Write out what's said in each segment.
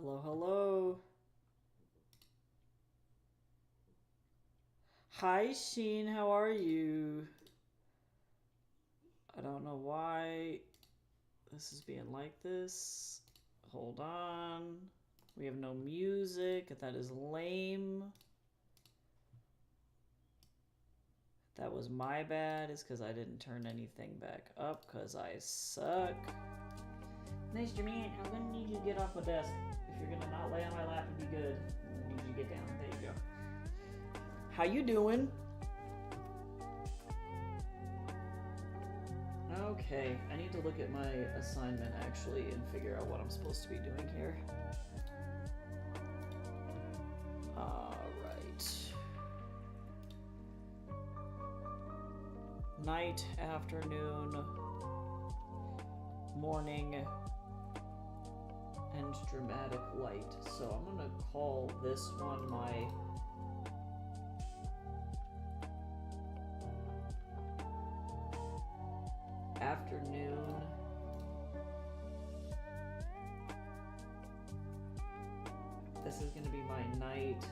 Hello, hello. Hi, Sheen. How are you? I don't know why this is being like this. Hold on. We have no music. That is lame. That was my bad. It's because I didn't turn anything back up because I suck. Mr. Man, I'm gonna need you to get off my desk. If you're gonna not lay on my lap and be good, I'm gonna need you to get down. There you go. How you doing? Okay, I need to look at my assignment actually and figure out what I'm supposed to be doing here. Alright. Night, afternoon, morning, and dramatic light. So I'm gonna call this one my afternoon. This is gonna be my night.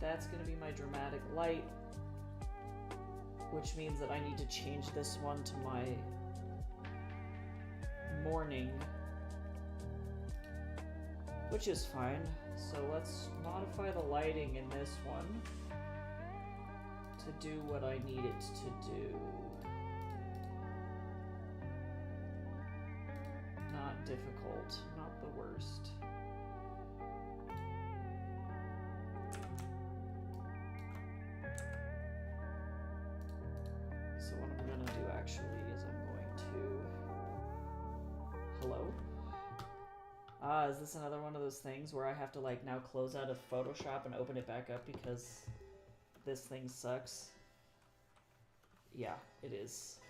That's gonna be my dramatic light, which means that I need to change this one to my morning, which is fine. So let's modify the lighting in this one to do what I need it to do. Not difficult, not the worst. So what I'm gonna do actually is I'm going to... Hello? Is this another one of those things where I have to like now close out of Photoshop and open it back up because this thing sucks? Yeah, it is.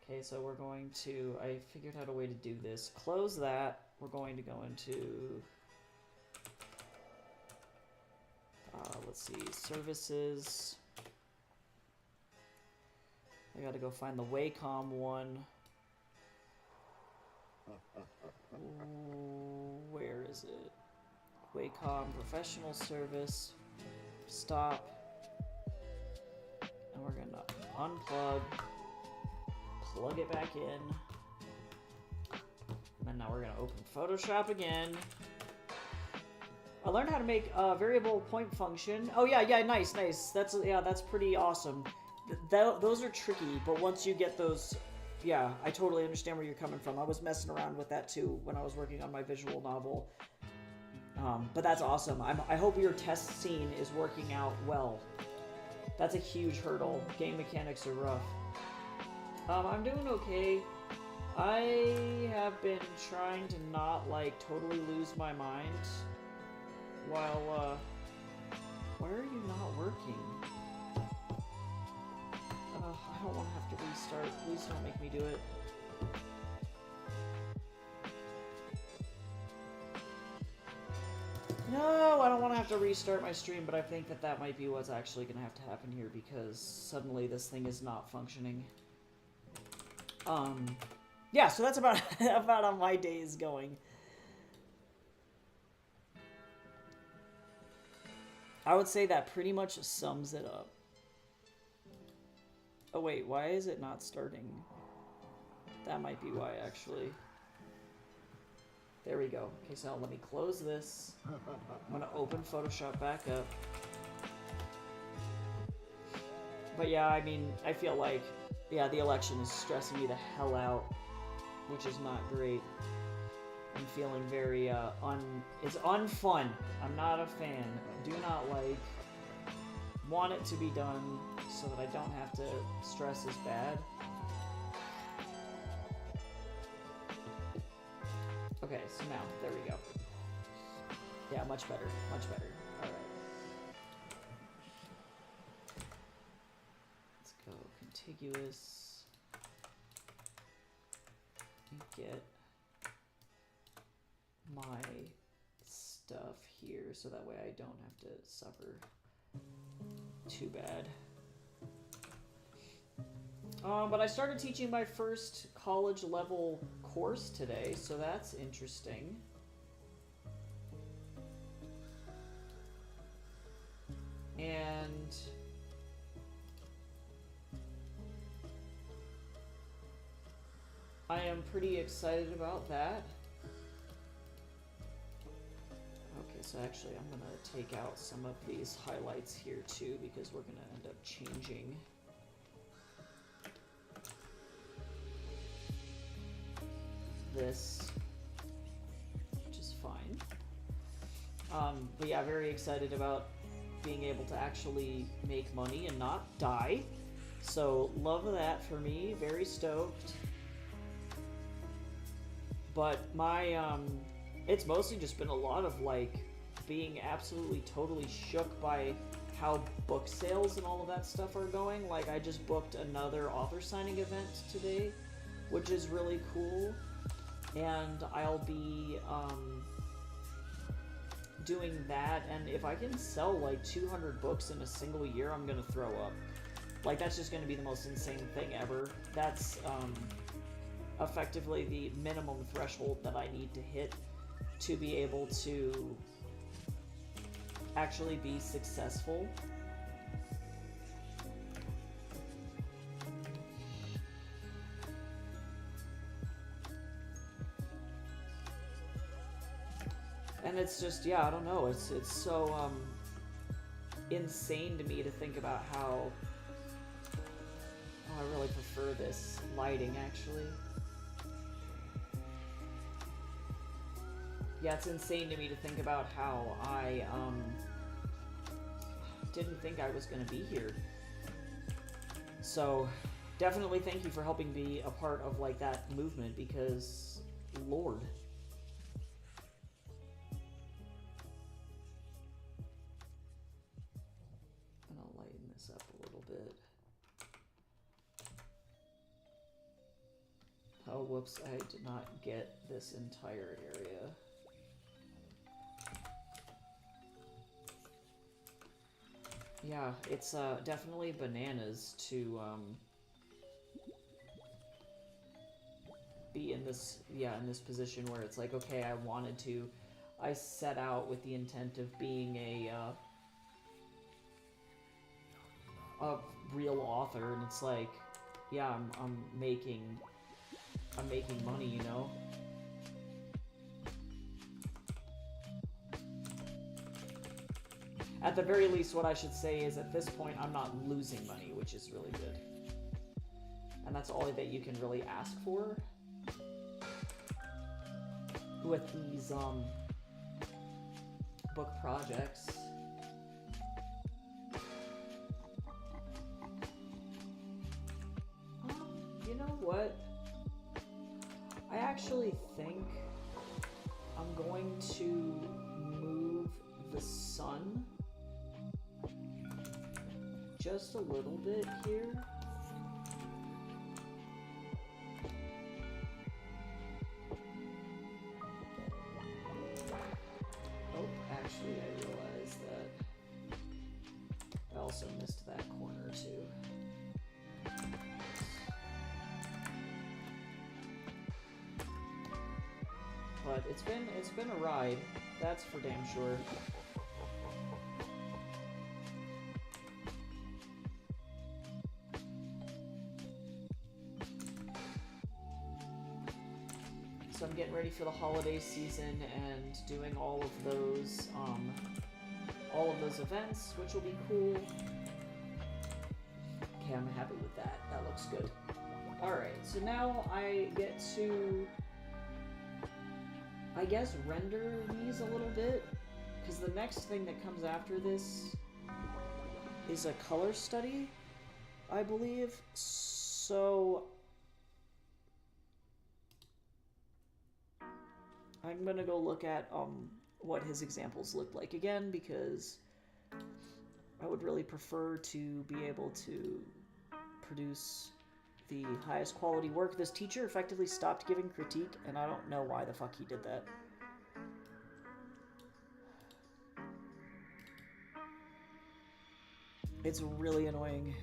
Okay, so we're going to... I figured out a way to do this. Close that. We're going to go into... let's see, services. I gotta go find the Wacom one. Where is it? Wacom professional service. Stop. And we're gonna unplug, plug it back in, and now we're gonna open Photoshop again. I learned how to make a variable point function. Oh yeah, nice. That's pretty awesome. Those are tricky, but once you get those, yeah, I totally understand where you're coming from. I was messing around with that too when I was working on my visual novel. But that's awesome. I hope your test scene is working out well. That's a huge hurdle. Game mechanics are rough. I'm doing okay. I have been trying to not, like, totally lose my mind while, why are you not working? I don't want to have to restart. Please don't make me do it. No, I don't want to have to restart my stream, but I think that that might be what's actually going to have to happen here because suddenly this thing is not functioning. Yeah, so that's about about how my day is going. I would say that pretty much sums it up. Oh wait, why is it not starting? That might be why, actually. There we go. Okay, so now let me close this. I'm gonna open Photoshop back up. But yeah, I mean, I feel like, yeah, the election is stressing me the hell out, which is not great. I'm feeling very, it's unfun. I'm not a fan. Do not like. Want it to be done so that I don't have to stress as bad. Okay, so now, there we go. Yeah, much better, much better. Alright. Let's go contiguous. Get my stuff here so that way I don't have to suffer too bad. But I started teaching my first college level course today, so that's interesting. And I am pretty excited about that. Okay, so actually I'm gonna take out some of these highlights here too, because we're gonna end up changing this, which is fine. But yeah, very excited about being able to actually make money and not die. So love that for me, very stoked. But my, it's mostly just been a lot of like being absolutely totally shook by how book sales and all of that stuff are going. Like I just booked another author signing event today, which is really cool. And I'll be, doing that, and if I can sell like 200 books in a single year, I'm gonna throw up. Like that's just gonna be the most insane thing ever. That's effectively the minimum threshold that I need to hit to be able to actually be successful. And it's just, yeah, I don't know, it's so insane to me to think about how, oh, I really prefer this lighting actually. Yeah, it's insane to me to think about how I didn't think I was gonna be here. So definitely thank you for helping be a part of like that movement, because Lord. Up a little bit. Oh, whoops, I did not get this entire area. Yeah, it's definitely bananas to be in this, in this position where it's like, okay, I set out with the intent of being a real author, and it's like, yeah, I'm making money, you know? At the very least, what I should say is at this point, I'm not losing money, which is really good. And that's all that you can really ask for with these book projects. You know what? I actually think I'm going to move the sun just a little bit here. Oh, actually I realized that I also missed that corner too. But it's been a ride, that's for damn sure. So I'm getting ready for the holiday season and doing all of those events, which will be cool. Okay, I'm happy with that. That looks good. Alright, so now I get to, I guess, render these a little bit, because the next thing that comes after this is a color study, I believe. So I'm gonna go look at what his examples look like again, because I would really prefer to be able to produce the highest quality work. This teacher effectively stopped giving critique, and I don't know why the fuck he did that. It's really annoying.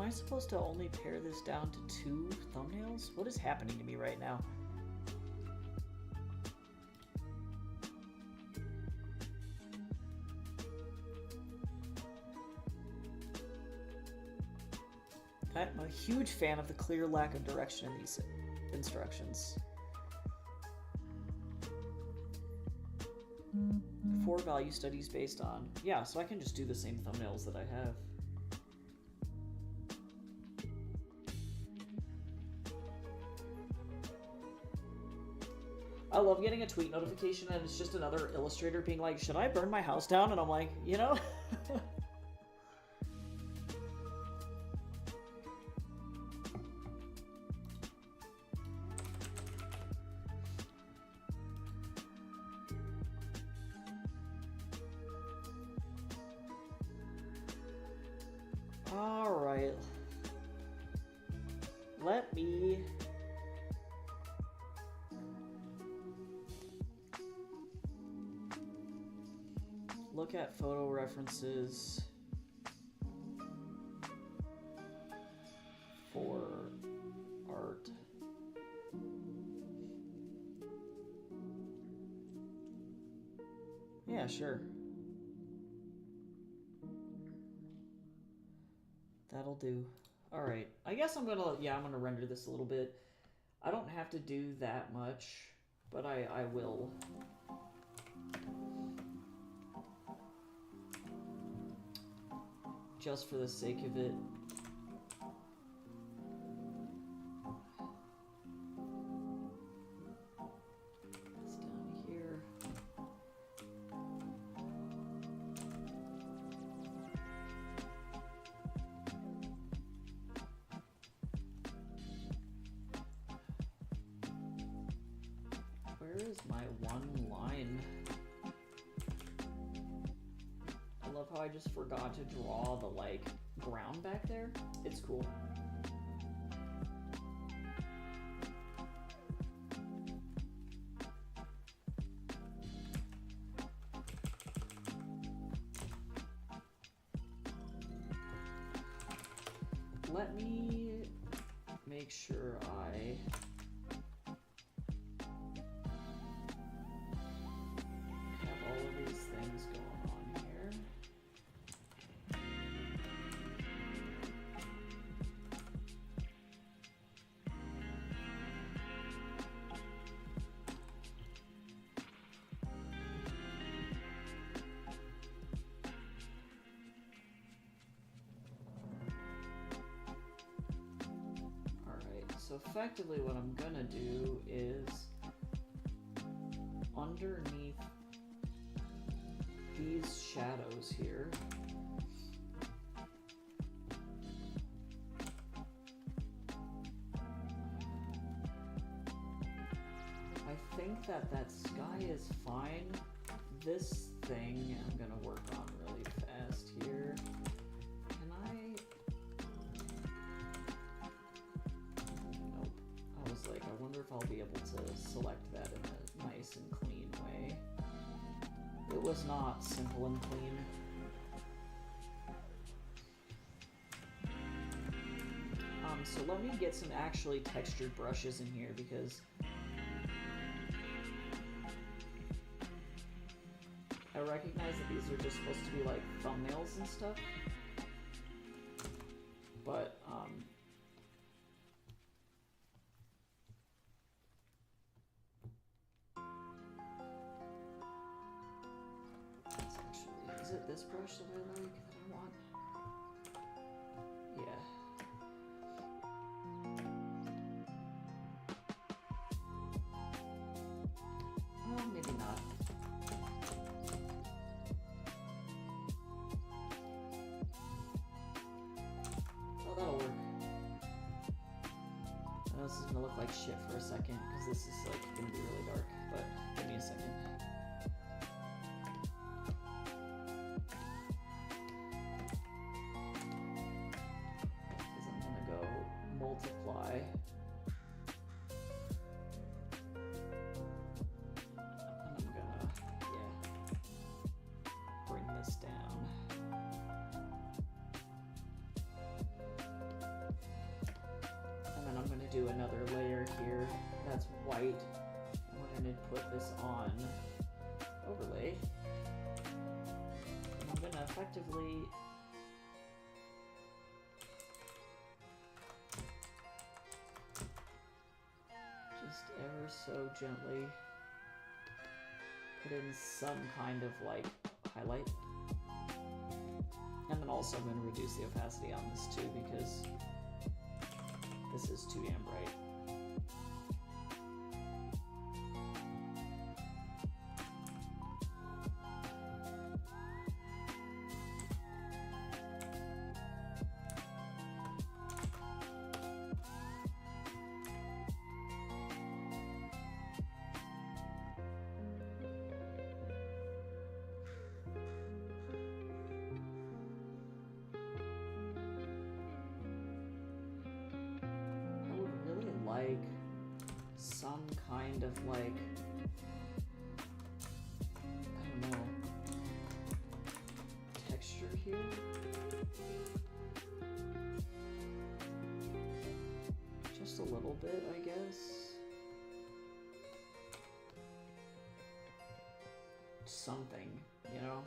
I supposed to only pare this down to 2 thumbnails? What is happening to me right now? I'm a huge fan of the clear lack of direction in these instructions. 4 value studies based on... Yeah, so I can just do the same thumbnails that I have. I love getting a tweet notification and it's just another illustrator being like, should I burn my house down? And I'm like, you know? Alright. Let me... look at photo references for art. Yeah, sure. That'll do. All right. I guess I'm gonna render this a little bit. I don't have to do that much, but I will. Just for the sake of it. It's down here. Where is my one line? I love how I just forgot to draw the, like, ground back there. It's cool. Let me make sure I have all of these things going on here. So effectively what I'm gonna do is underneath these shadows here, I think that sky is fine. This thing I'm gonna work on really fast here. I wonder if I'll be able to select that in a nice and clean way. It was not simple and clean. So let me get some actually textured brushes in here because I recognize that these are just supposed to be like thumbnails and stuff. But, is it this brush that I like, that I want? Yeah. Well, maybe not. Oh, that'll work. I know this is gonna look like shit for a second, because this is like gonna be really dark, but give me a second. Multiply. And I'm gonna, bring this down. do another layer here that's white. We're gonna put this on overlay. And I'm gonna effectively just ever so gently put in some kind of like highlight. And then also I'm going to reduce the opacity on this too because this is too damn bright. Like some kind of like, I don't know, texture here. Just a little bit, I guess. Something, you know?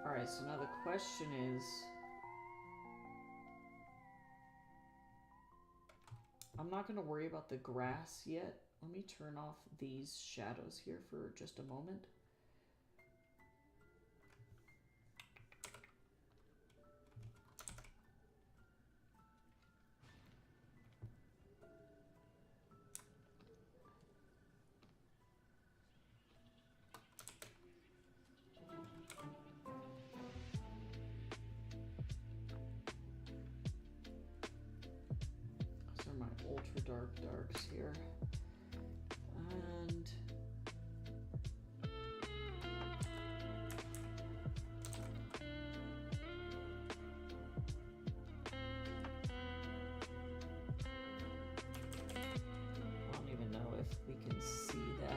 Alright, so now the question is, I'm not going to worry about the grass yet. Let me turn off these shadows here for just a moment. Ultra darks here, and I don't even know if we can see that.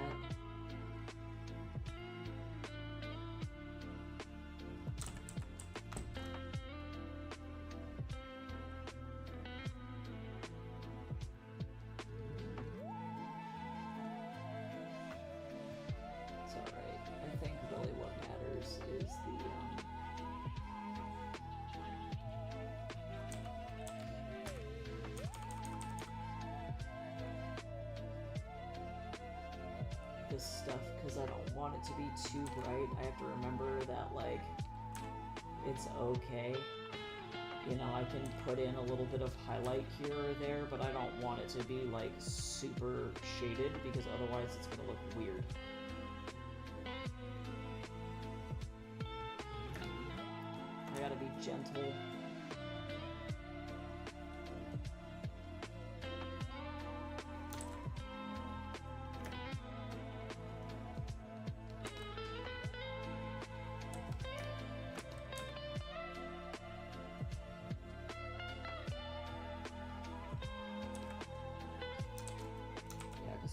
This stuff, because I don't want it to be too bright. I have to remember that, like, it's okay. You know, I can put in a little bit of highlight here or there, but I don't want it to be, like, super shaded, because otherwise it's going to look weird. I gotta be gentle.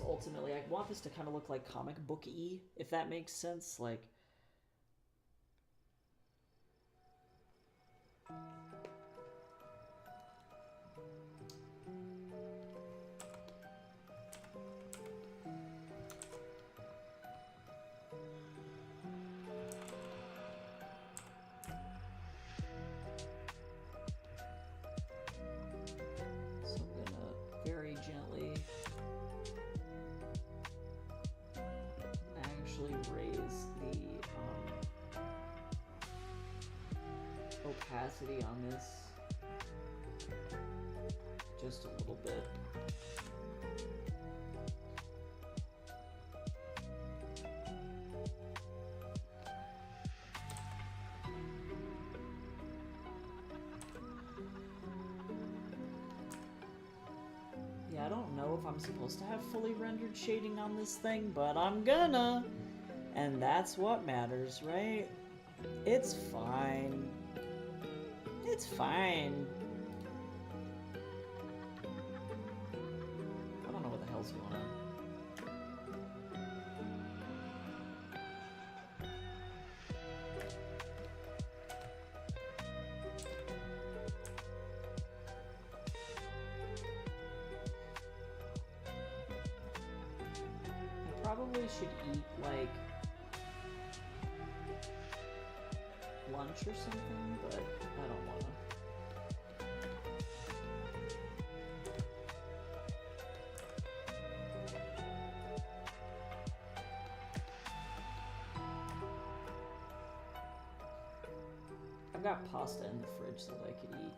Ultimately, I want this to kind of look like comic book-y, if that makes sense. Like, so I'm gonna very gently raise the opacity on this just a little bit. Yeah, I don't know if I'm supposed to have fully rendered shading on this thing, but I'm gonna. And that's what matters, right? It's fine. It's fine. I don't know what the hell's going on. probably should eat, like, lunch or something, but I don't wanna. I've got pasta in the fridge that I could eat.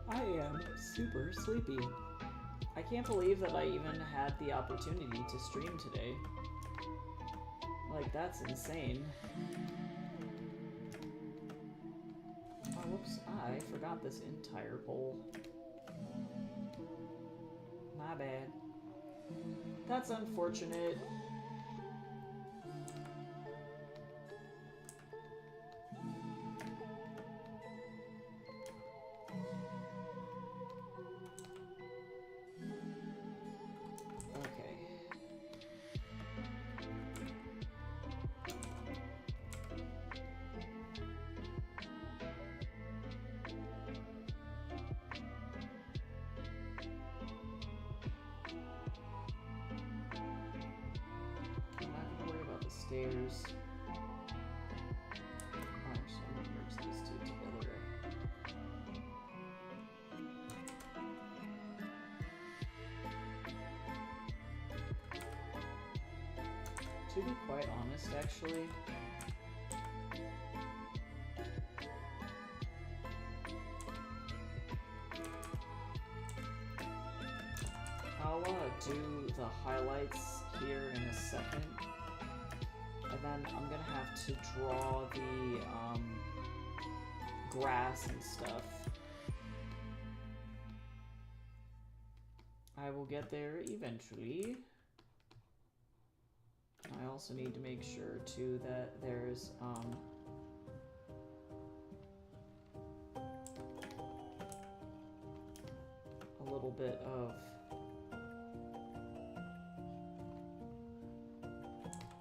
I am super sleepy. I can't believe that I even had the opportunity to stream today. Like, that's insane. Oh, whoops, I forgot this entire bowl. My bad. That's unfortunate. Stairs. I'm just gonna merge these two together. To be quite honest, actually, I'll do the highlights here in a second. And then I'm gonna have to draw the grass and stuff. I will get there eventually. I also need to make sure too that there's a little bit of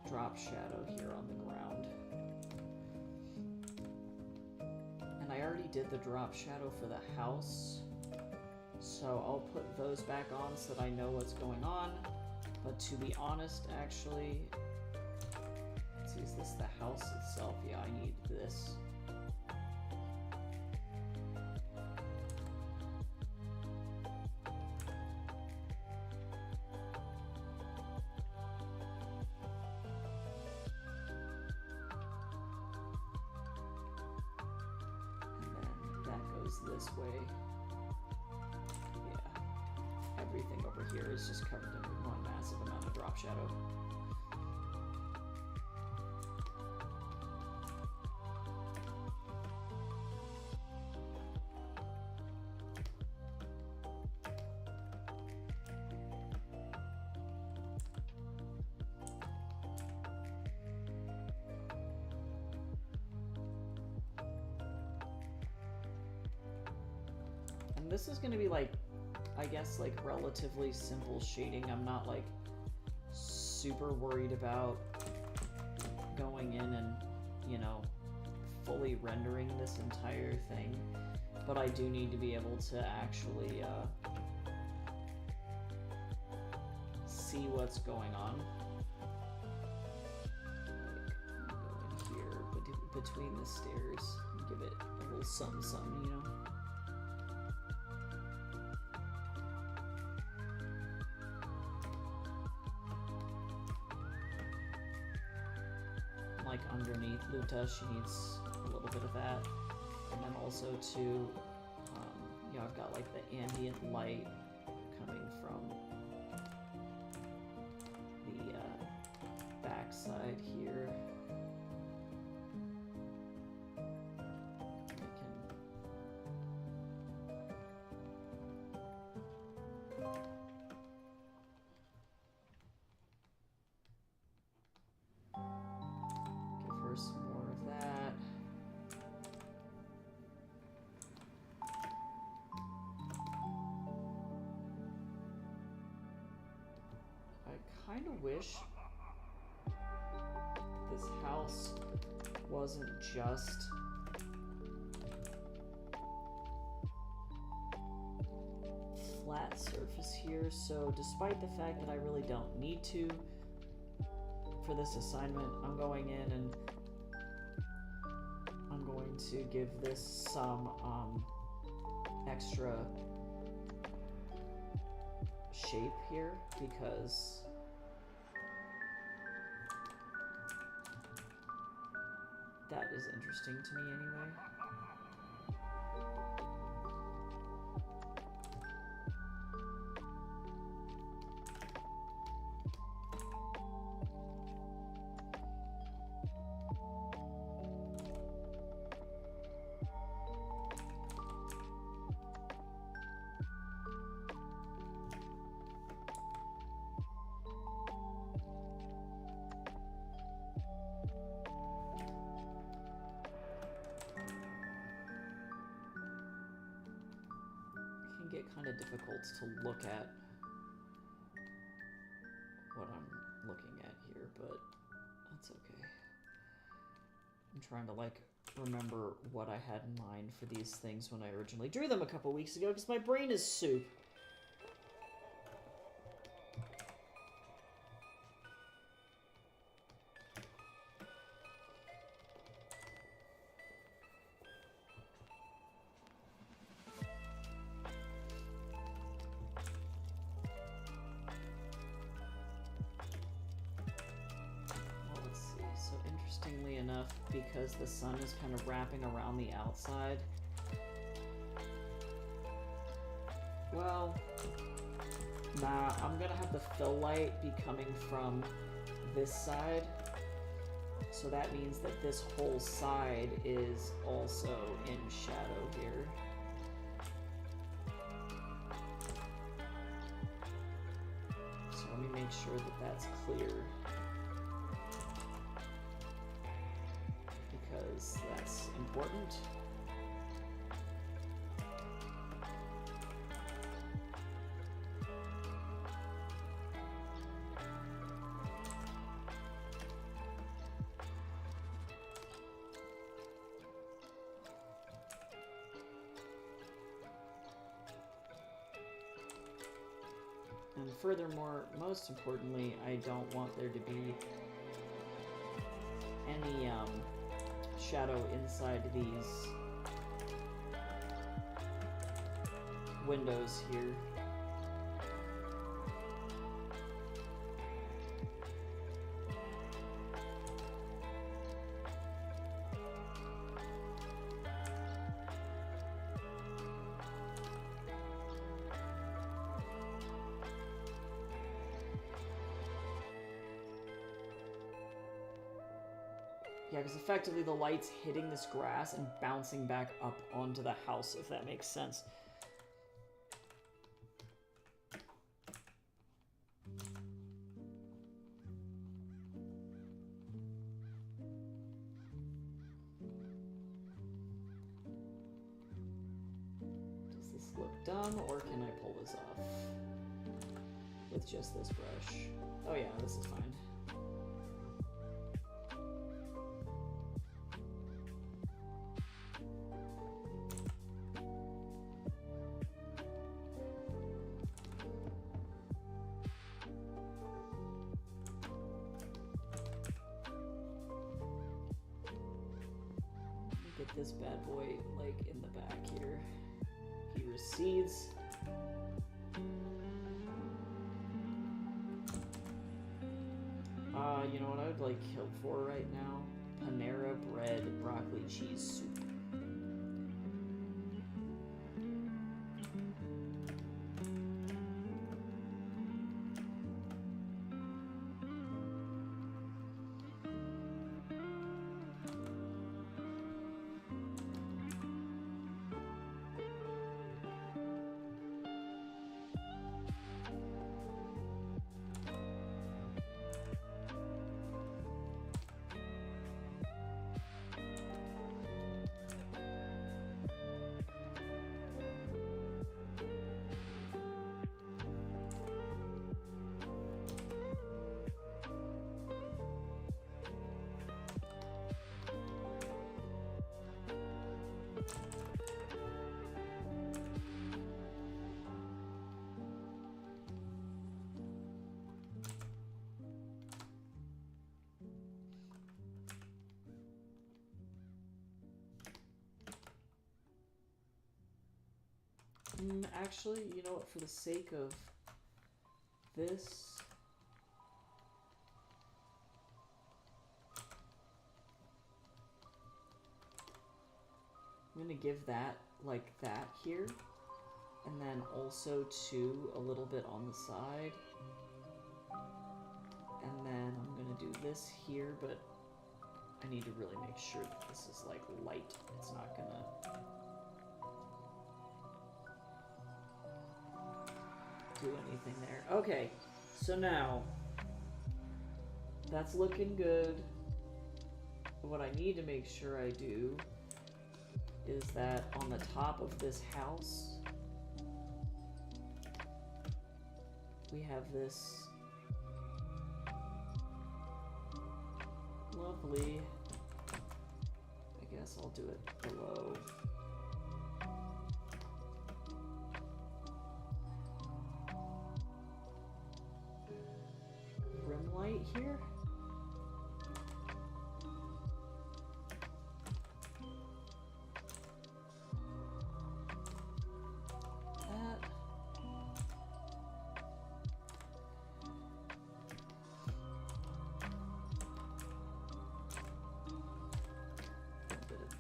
drop shadow here on the ground. And I already did the drop shadow for the house, so I'll put those back on so that I know what's going on. But to be honest, actually, let's see, is this the house itself? Yeah, I need this. This way. Yeah. Everything over here is just covered in one massive amount of drop shadow. This is gonna be like, I guess, like relatively simple shading. I'm not like super worried about going in and, you know, fully rendering this entire thing, but I do need to be able to actually see what's going on. Like, go in here between the stairs and give it a little something, you know? Like underneath Luta, she needs a little bit of that. And then also to, you know, I've got like the ambient light coming from the backside here. Some more of that. I kind of wish this house wasn't just flat surface here, so despite the fact that I really don't need to for this assignment, I'm going in and I'm going to give this some extra shape here because that is interesting to me anyway. Get kind of difficult to look at what I'm looking at here, but that's okay. I'm trying to like remember what I had in mind for these things when I originally drew them a couple weeks ago because my brain is soup. Because the sun is kind of wrapping around the outside. Well, nah, I'm gonna have the fill light be coming from this side. So that means that this whole side is also in shadow here. So let me make sure that that's clear. Because that's important. And furthermore, most importantly, I don't want there to be any shadow inside these windows here. Yeah, because effectively the light's hitting this grass and bouncing back up onto the house, if that makes sense. Does this look dumb, or can I pull this off with just this brush? Oh yeah, this is fine. this bad boy like in the back here. He recedes. You know what I would like kill for right now? Panera bread broccoli cheese soup. Actually, you know what, for the sake of this, I'm gonna give that like that here, and then also too a little bit on the side, and then I'm gonna do this here, but I need to really make sure that this is like light. It's not gonna do anything there. Okay, so now that's looking good. What I need to make sure I do is that on the top of this house, we have this lovely, I guess I'll do it below. Rim light here.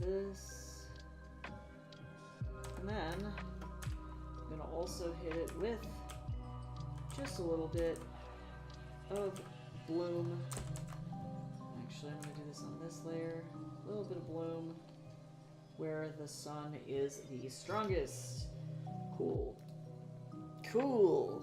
This, and then I'm gonna also hit it with just a little bit of bloom. Actually, I'm gonna do this on this layer. A little bit of bloom where the sun is the strongest. Cool. Cool.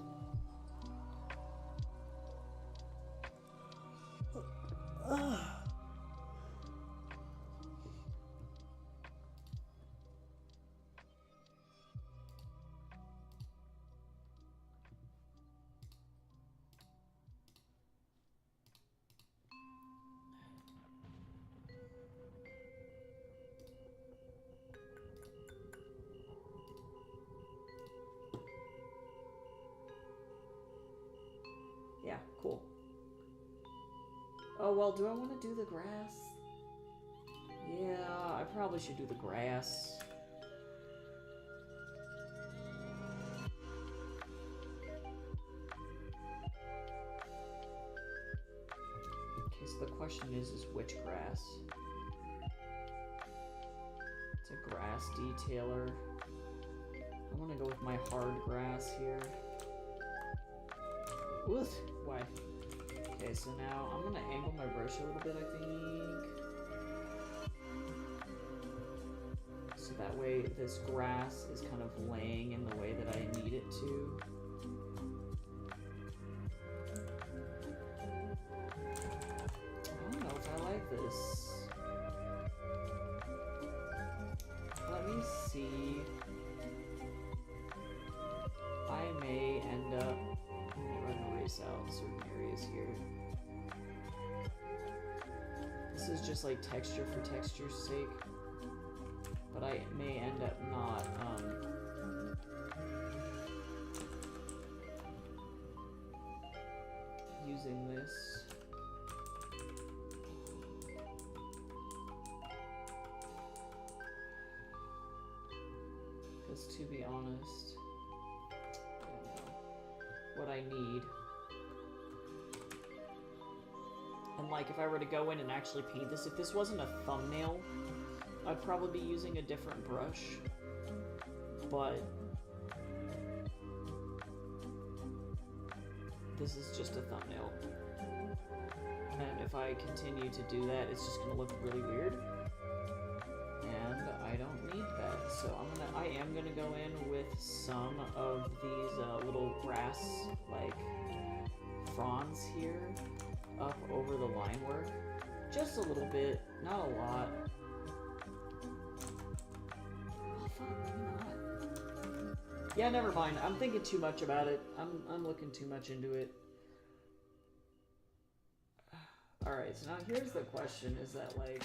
Yeah, cool. Oh, well, do I want to do the grass? Yeah, I probably should do the grass. Okay, so the question is which grass? It's a grass detailer. I want to go with my hard grass here. Oof, why? Okay, so now I'm gonna angle my brush a little bit, I think. So that way this grass is kind of laying in the way that I need it to. I don't know if I like this. Let me see. I may end up... I'm gonna erase out certain areas here. This is just like texture for texture's sake. But I may end up not, using this. Because to be honest, I don't know what I need. And like, if I were to go in and actually paint this, if this wasn't a thumbnail, I'd probably be using a different brush. But this is just a thumbnail. And if I continue to do that, it's just gonna look really weird. And I don't need that. So I am gonna go in with some of these little grass, like, fronds here up over the line work. Just a little bit, not a lot. Oh fuck, maybe not. Yeah, never mind. I'm thinking too much about it. I'm looking too much into it. Alright, so now here's the question, is that, like,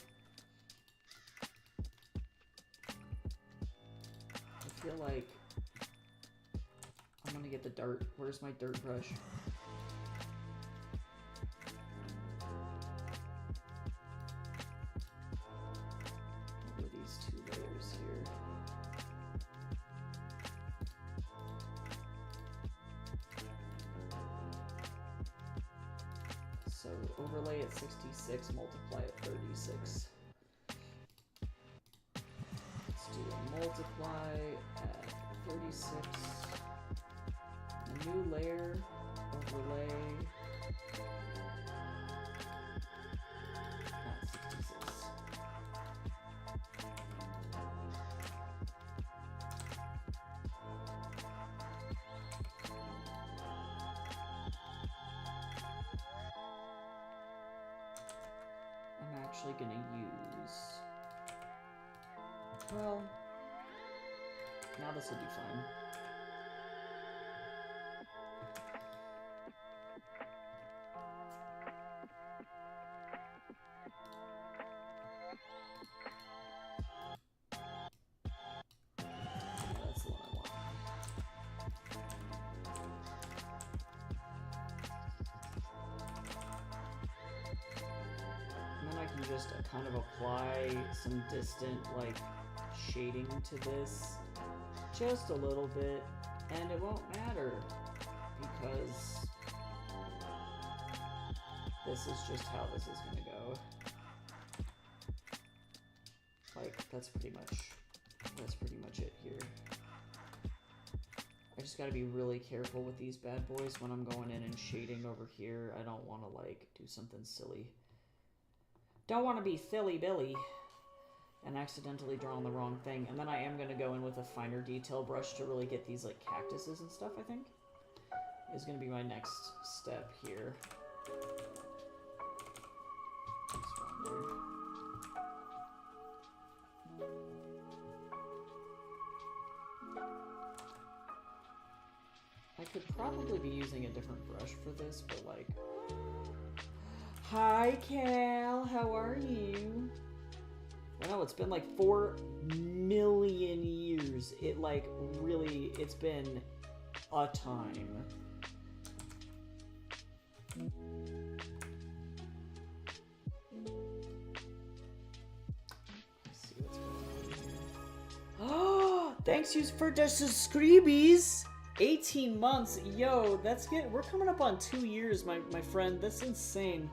I feel like I'm gonna get the dirt. Where's my dirt brush? Over these two layers here. So overlay at 66, multiply at 36. Let's do a multiply at 36. A new layer, overlay at 66. I'm actually gonna use, well, now this will be fine. That's the one I want. And then I can just kind of apply some distant, like, shading to this. Just a little bit. And it won't matter. Because this is just how this is gonna go. Like, that's pretty much it here. I just gotta be really careful with these bad boys when I'm going in and shading over here. I don't want to, like, do something silly. Don't want to be silly Billy and accidentally draw on the wrong thing. And then I am gonna go in with a finer detail brush to really get these, like, cactuses and stuff, I think. Is gonna be my next step here. This one there. I could probably be using a different brush for this, but, like... Hi, Cal, how are you? I know, it's been like 4 million years. It, like, really, it's been a time. Let's see what's going on here. Oh, thanks you for the subscribies. 18 months, yo, that's good. We're coming up on 2 years, my friend. That's insane.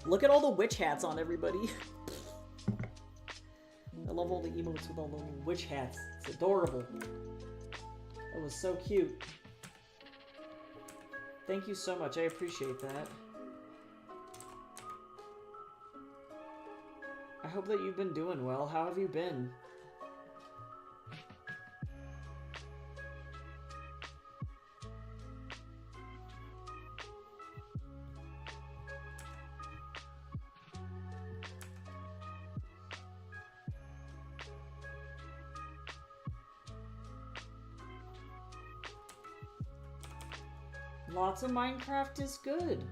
Look at all the witch hats on everybody. I love all the emotes with all the witch hats. It's adorable. That was so cute. Thank you so much. I appreciate that. I hope that you've been doing well. How have you been? Lots of Minecraft is good.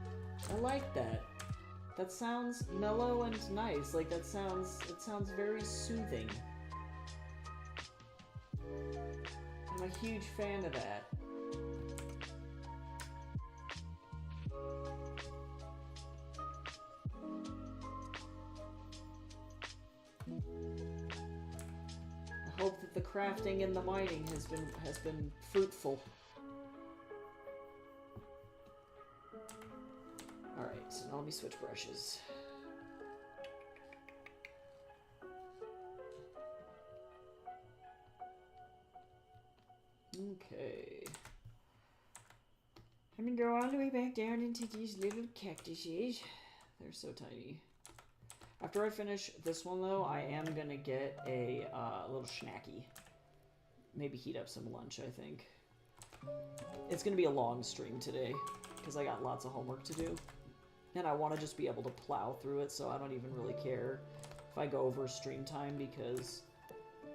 I like that. That sounds mellow and nice. Like, it sounds very soothing. I'm a huge fan of that. hope that the crafting and the mining has been fruitful. Alright, so now let me switch brushes. Okay. I'm gonna go all the way back down into these little cactuses. They're so tiny. After I finish this one, though, I am gonna get a little snacky. Maybe heat up some lunch, I think. It's gonna be a long stream today, because I got lots of homework to do. And I want to just be able to plow through it, so I don't even really care if I go over stream time, because,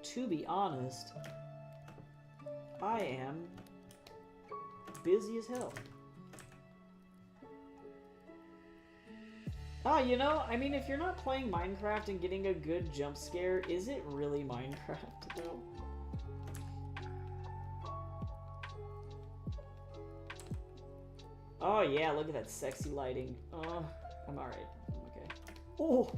to be honest, I am busy as hell. Ah, you know, I mean, if you're not playing Minecraft and getting a good jump scare, is it really Minecraft, though? Oh, yeah, look at that sexy lighting. I'm alright. I'm okay. Oh!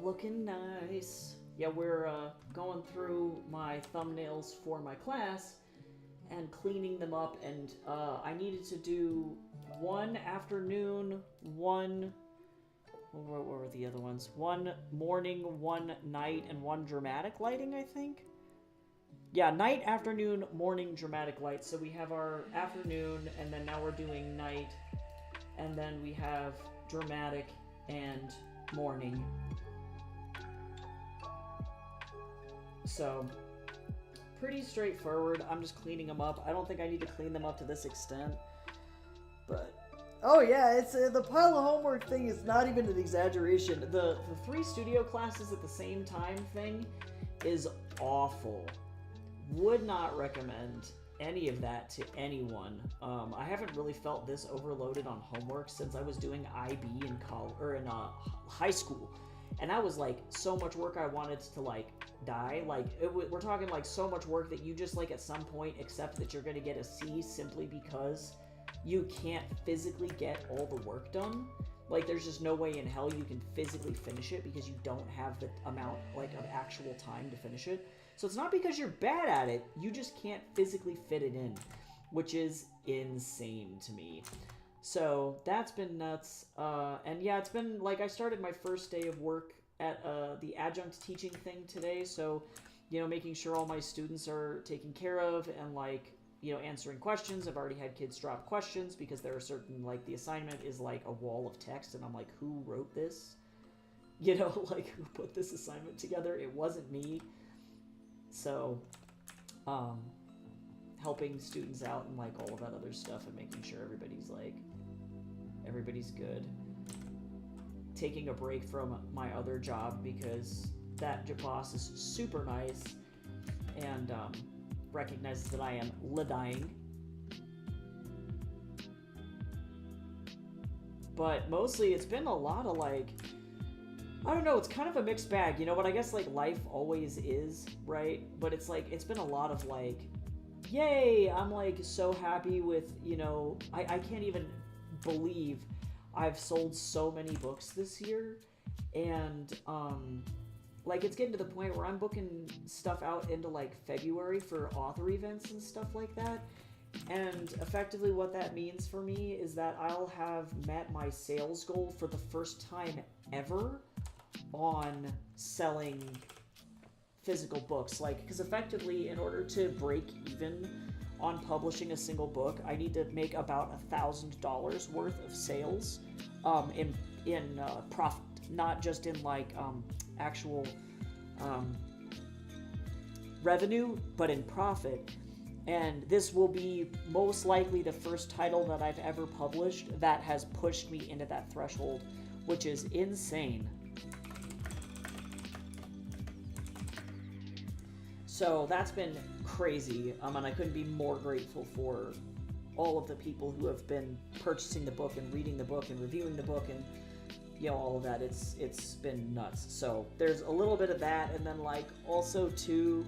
Looking nice. Yeah, we're going through my thumbnails for my class and cleaning them up, and I needed to do one afternoon, one... What were the other ones? One morning, one night, and one dramatic lighting, I think? Yeah, night, afternoon, morning, dramatic light. So we have our afternoon, and then now we're doing night, and then we have dramatic and morning. So, pretty straightforward. I'm just cleaning them up. I don't think I need to clean them up to this extent. But, oh yeah, it's the pile of homework thing is not even an exaggeration. The 3 studio classes at the same time thing is awful. Would not recommend any of that to anyone. I haven't really felt this overloaded on homework since I was doing IB in college, or in high school. And that was like so much work I wanted to like die. Like we're talking like so much work that you just like at some point accept that you're going to get a C simply because you can't physically get all the work done. Like there's just no way in hell you can physically finish it because you don't have the amount like of actual time to finish it. So it's not because you're bad at it, you just can't physically fit it in, which is insane to me. So that's been nuts, and yeah, it's been, like, I started my first day of work at the adjunct teaching thing today, so, you know, making sure all my students are taken care of, and, like, you know, answering questions. I've already had kids drop questions, because there are certain, like, the assignment is, like, a wall of text, and I'm like, who wrote this? You know, like, who put this assignment together? It wasn't me. So, helping students out and, like, all of that other stuff, and making sure everybody's, like, everybody's good. Taking a break from my other job because that boss is super nice and recognizes that I am dying. But mostly it's been a lot of like, I don't know, it's kind of a mixed bag, you know, but I guess like life always is, right? But it's like, it's been a lot of like, yay, I'm like so happy with, you know, I can't even believe I've sold so many books this year, and like it's getting to the point where I'm booking stuff out into like February for author events and stuff like that, and effectively what that means for me is that I'll have met my sales goal for the first time ever on selling physical books, like, because effectively in order to break even on publishing a single book, I need to make about $1,000 worth of sales in profit, not just in like actual revenue, but in profit. And this will be most likely the first title that I've ever published that has pushed me into that threshold, which is insane. So that's been crazy, and I couldn't be more grateful for all of the people who have been purchasing the book and reading the book and reviewing the book and, you know, all of that. It's been nuts. So there's a little bit of that, and then like also too,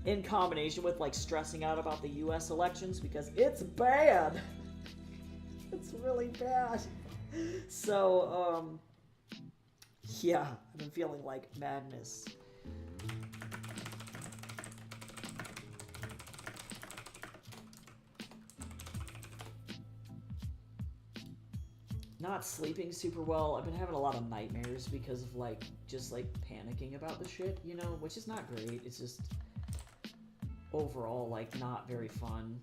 in combination with like stressing out about the US elections because it's bad. It's really bad. So yeah, I've been feeling like madness. Not sleeping super well. I've been having a lot of nightmares because of like just like panicking about the shit, you know, which is not great. It's just overall like not very fun.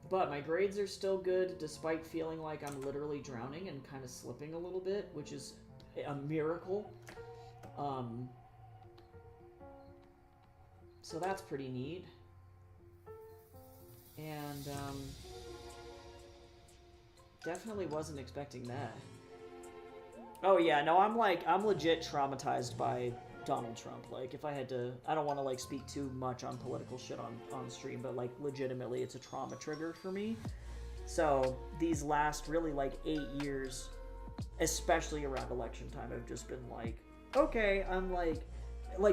But my grades are still good, despite feeling like I'm literally drowning and kind of slipping a little bit, which is a miracle. So that's pretty neat. And definitely wasn't expecting that. Oh yeah, no, I'm legit traumatized by Donald Trump. Like, if I had to, I don't want to like speak too much on political shit on stream, but like legitimately it's a trauma trigger for me. So these last really like 8 years, especially around election time, I've just been like, okay, I'm like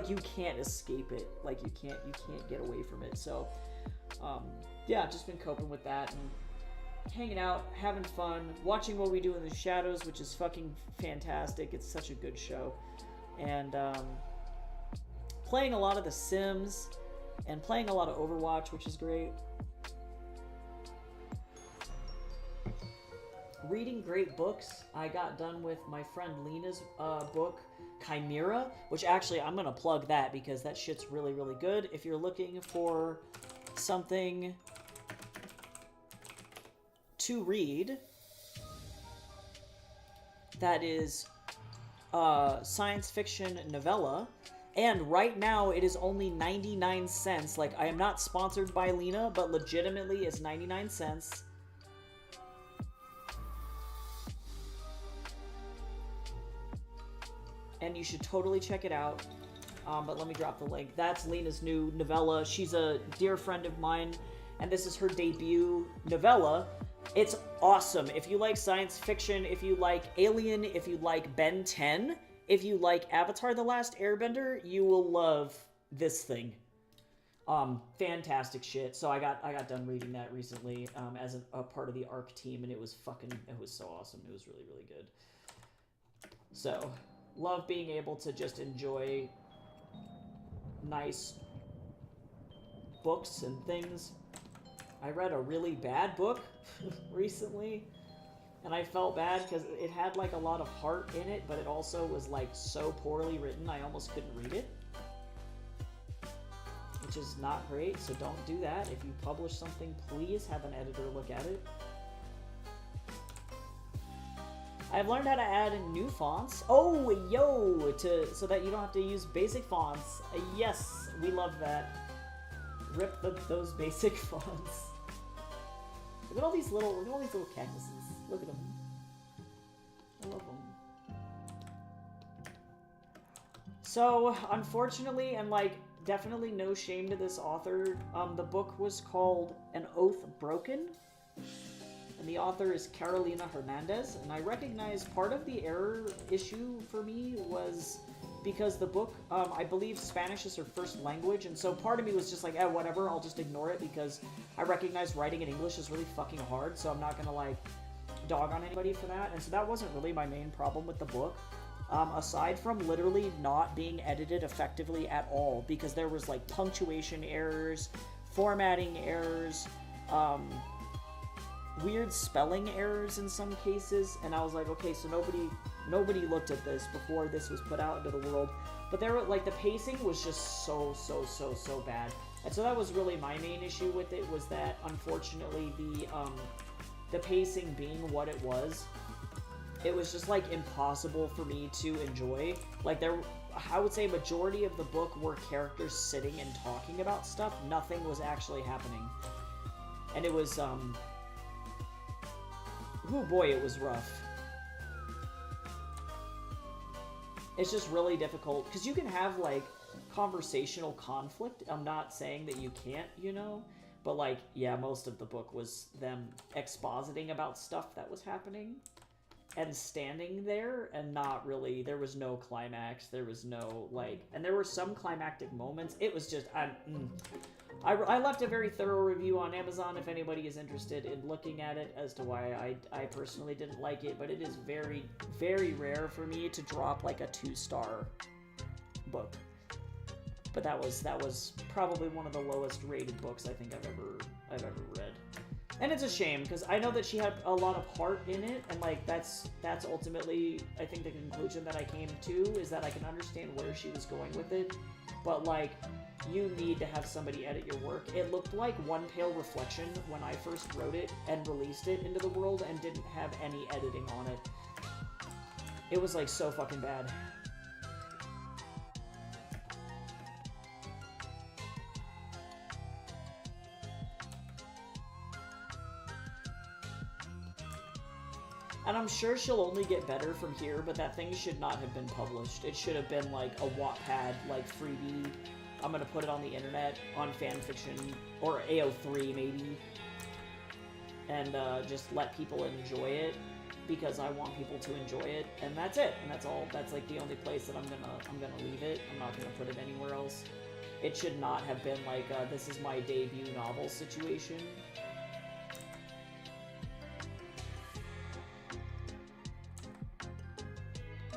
you can't escape it. Like you can't get away from it. So yeah, just been coping with that and hanging out, having fun, watching What We Do in the Shadows, which is fucking fantastic. It's such a good show. And playing a lot of The Sims and playing a lot of Overwatch, which is great. Reading great books. I got done with my friend Lena's book, Chimera, which actually I'm going to plug that because that shit's really, really good. If you're looking for something to read that is science fiction novella, and right now it is only 99 cents. Like, I am not sponsored by Lena, but legitimately it's 99 cents. And you should totally check it out. But let me drop the link. That's Lena's new novella. She's a dear friend of mine, and this is her debut novella. It's awesome. If you like science fiction, if you like Alien, if you like Ben 10, if you like Avatar: The Last Airbender, you will love this thing. Fantastic shit. So I got done reading that recently as a part of the ARC team, and it was so awesome. It was really, really good. So, love being able to just enjoy nice books and things. I read a really bad book recently, and I felt bad because it had like a lot of heart in it, but it also was like so poorly written I almost couldn't read it, which is not great. So don't do that. If you publish something, please have an editor look at it. I've learned how to add in new fonts. Oh, yo, so that you don't have to use basic fonts. Yes, we love that. Rip those basic fonts. Look at all these little cactuses. Look at them. I love them. So, unfortunately, and like definitely no shame to this author, the book was called An Oath Broken. And the author is Carolina Hernandez, and I recognize part of the error issue for me was because the book, I believe Spanish is her first language, and so part of me was just like, whatever, I'll just ignore it, because I recognize writing in English is really fucking hard, so I'm not gonna, like, dog on anybody for that, and so that wasn't really my main problem with the book, aside from literally not being edited effectively at all, because there was, like, punctuation errors, formatting errors, weird spelling errors in some cases, and I was like, okay, so Nobody looked at this before this was put out into the world. But there were, like, the pacing was just so bad. And so that was really my main issue with it, was that, unfortunately, the pacing being what it was just, like, impossible for me to enjoy. Like, I would say majority of the book were characters sitting and talking about stuff. Nothing was actually happening. And it was, oh boy, it was rough. It's just really difficult, because you can have, like, conversational conflict. I'm not saying that you can't, you know? But, like, yeah, most of the book was them expositing about stuff that was happening. And standing there, and not really, there was no climax, there was no, like, and there were some climactic moments. It was just, I left a very thorough review on Amazon if anybody is interested in looking at it as to why I personally didn't like it, but it is very, very rare for me to drop, like, a 2-star book. But that was probably one of the lowest rated books I think I've ever read. And it's a shame, because I know that she had a lot of heart in it, and, like, that's ultimately, I think, the conclusion that I came to, is that I can understand where she was going with it, but, like, you need to have somebody edit your work. It looked like One Pale Reflection when I first wrote it and released it into the world and didn't have any editing on it. It was, like, so fucking bad. And I'm sure she'll only get better from here, but that thing should not have been published. It should have been, like, a Wattpad, like, freebie. I'm gonna put it on the internet, on fanfiction, or AO3, maybe. And, just let people enjoy it, because I want people to enjoy it, and that's it. And that's all, that's, like, the only place that I'm gonna leave it. I'm not gonna put it anywhere else. It should not have been, like, this is my debut novel situation.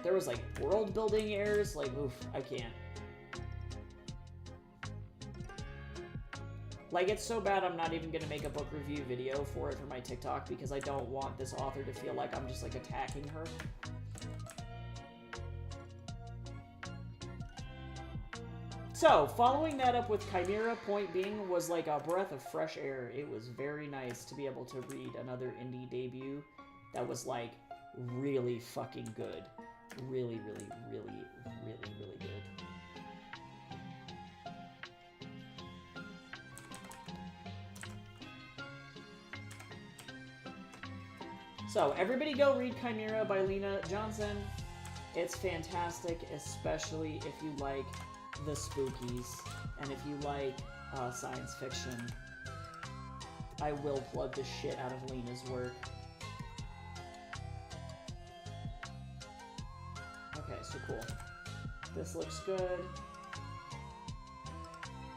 There was, like, world-building errors, like, oof, I can't. Like, it's so bad I'm not even gonna make a book review video for it for my TikTok, because I don't want this author to feel like I'm just, like, attacking her. So, following that up with Chimera, point being, was like a breath of fresh air. It was very nice to be able to read another indie debut that was, like, really fucking good. Really, really, really, really, really good. So, everybody go read Chimera by Lena Johnson. It's fantastic, especially if you like the spookies, and if you like science fiction. I will plug the shit out of Lena's work. Okay, so cool. This looks good.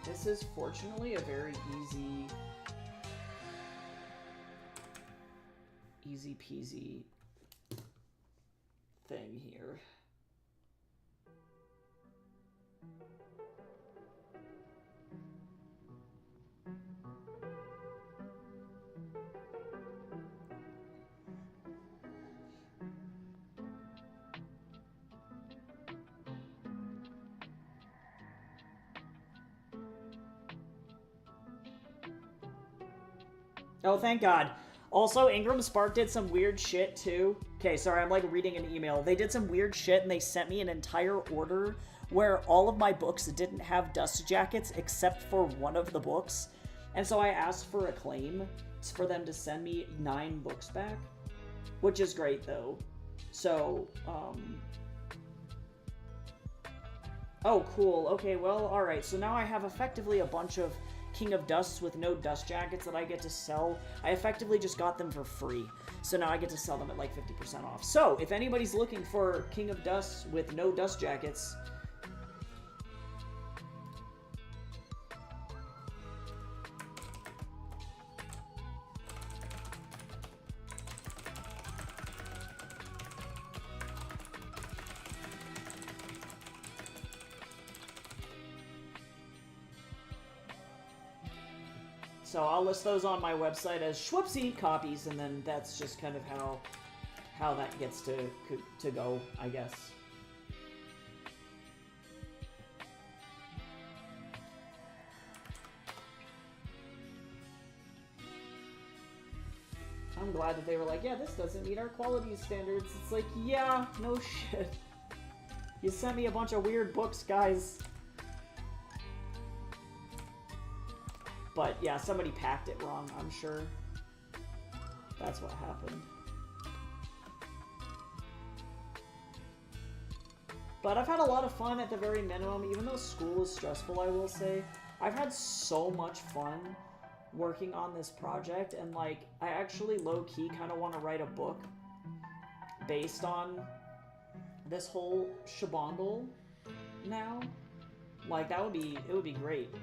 This is fortunately a very easy peasy thing here. Oh, thank God. Also, Ingram Spark did some weird shit, too. Okay, sorry, I'm, like, reading an email. They did some weird shit, and they sent me an entire order where all of my books didn't have dust jackets except for one of the books. And so I asked for a claim for them to send me 9 books back, which is great, though. So, oh, cool. Okay, well, alright. So now I have effectively a bunch of King of Dusts with no dust jackets that I get to sell. I effectively just got them for free. So now I get to sell them at like 50% off. So if anybody's looking for King of Dusts with no dust jackets, so I'll list those on my website as Schwupsie copies, and then that's just kind of how that gets to to go, I guess. I'm glad that they were like, yeah, this doesn't meet our quality standards. It's like, yeah, no shit. You sent me a bunch of weird books, guys. But yeah, somebody packed it wrong, I'm sure. That's what happened. But I've had a lot of fun at the very minimum, even though school is stressful, I will say. I've had so much fun working on this project, and like, I actually low-key kind of want to write a book based on this whole shabongle now. Like, it would be great.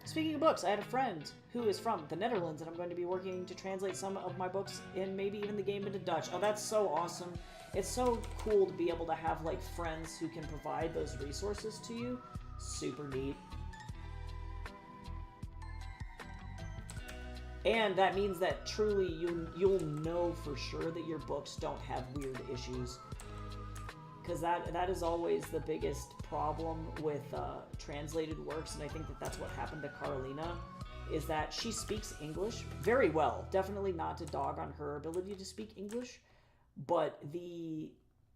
Speaking of books, I had a friend who is from the Netherlands, and I'm going to be working to translate some of my books and maybe even the game into Dutch. Oh, that's so awesome. It's so cool to be able to have, like, friends who can provide those resources to you. Super neat. And that means that truly you'll know for sure that your books don't have weird issues. Because that is always the biggest problem with translated works, and I think that that's what happened to Carolina, is that she speaks English very well. Definitely not to dog on her ability to speak English, but the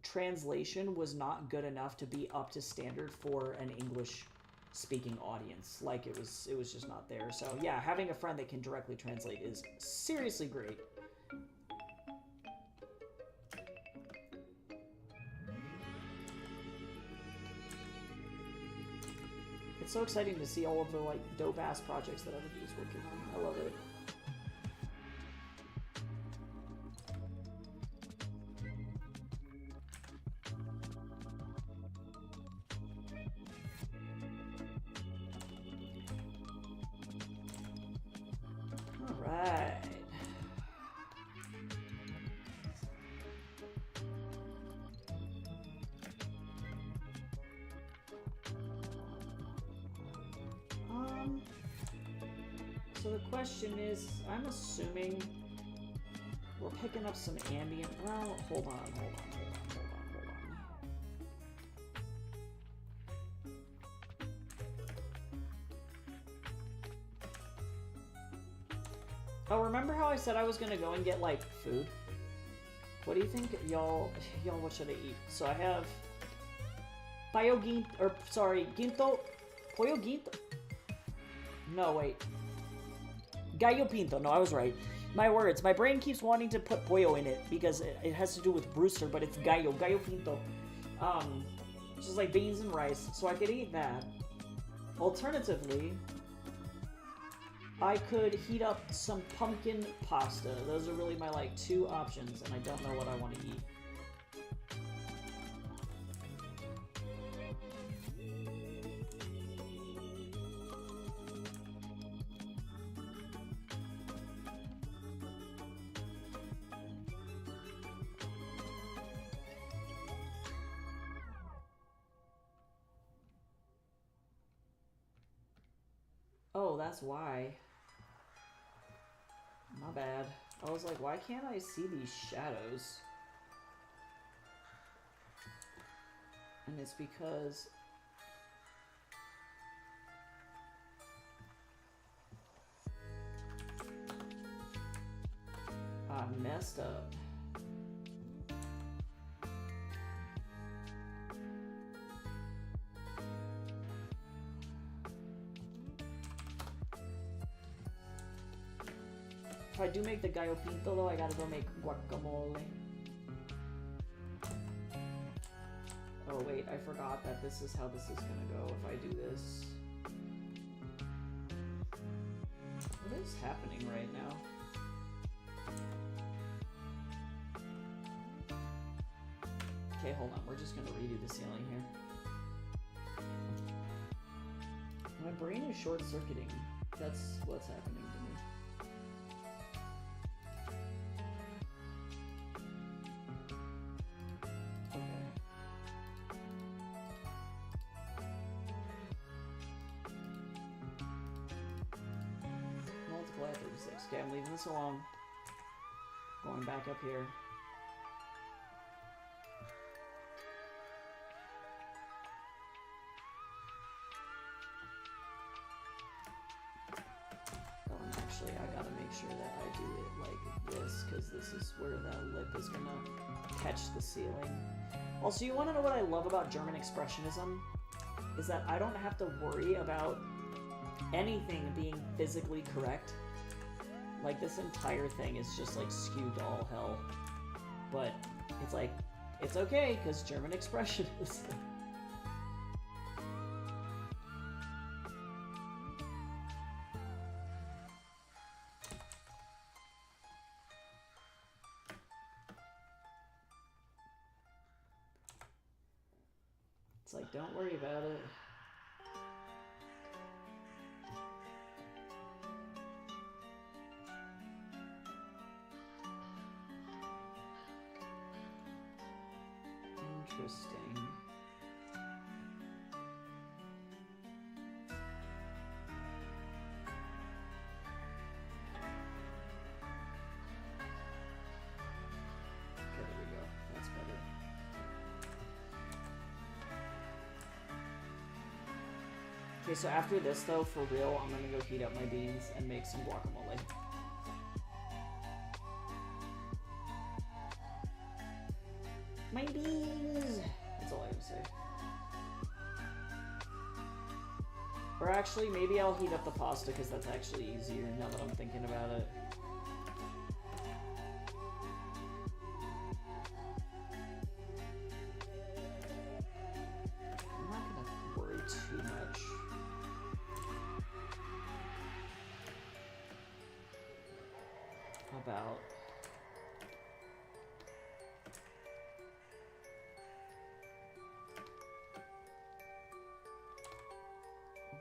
translation was not good enough to be up to standard for an English-speaking audience. Like, it was just not there. So yeah, having a friend that can directly translate is seriously great. It's so exciting to see all of the, like, dope-ass projects that everybody's working on. I love it. Alright. So the question is, I'm assuming we're picking up some ambient. Well, hold on. Oh, remember how I said I was gonna go and get, like, food? What do you think, y'all, what should I eat? So I have pollo guinto. No, wait. Gallo pinto. No, I was right. My words. My brain keeps wanting to put pollo in it because it has to do with Brewster, but it's gallo pinto. Just like beans and rice. So I could eat that. Alternatively, I could heat up some pumpkin pasta. Those are really my, like, two options, and I don't know what I want to eat. Oh, that's why. My bad. I was like, why can't I see these shadows? And it's because I messed up. If I do make the gallo pinto, though, I gotta go make guacamole. Oh wait, I forgot that this is how this is gonna go if I do this. What is happening right now? Okay, hold on, we're just gonna redo the ceiling here. My brain is short-circuiting. That's what's happening to me. Okay, I'm leaving this alone. Going back up here. make sure that I do it like this, because this is where that lip is gonna catch the ceiling. Also, you want to know what I love about German Expressionism? Is that I don't have to worry about anything being physically correct. Like, this entire thing is just, like, skewed to all hell. But it's like, it's okay, because German Expressionism. It's like, don't worry about it. Interesting. Okay, there we go. That's better. Okay, so after this, though, for real, I'm gonna go heat up my beans and make some guacamole. My beans! That's all I have to say. Or actually, maybe I'll heat up the pasta, because that's actually easier now that I'm thinking about it. I'm not gonna worry too much. About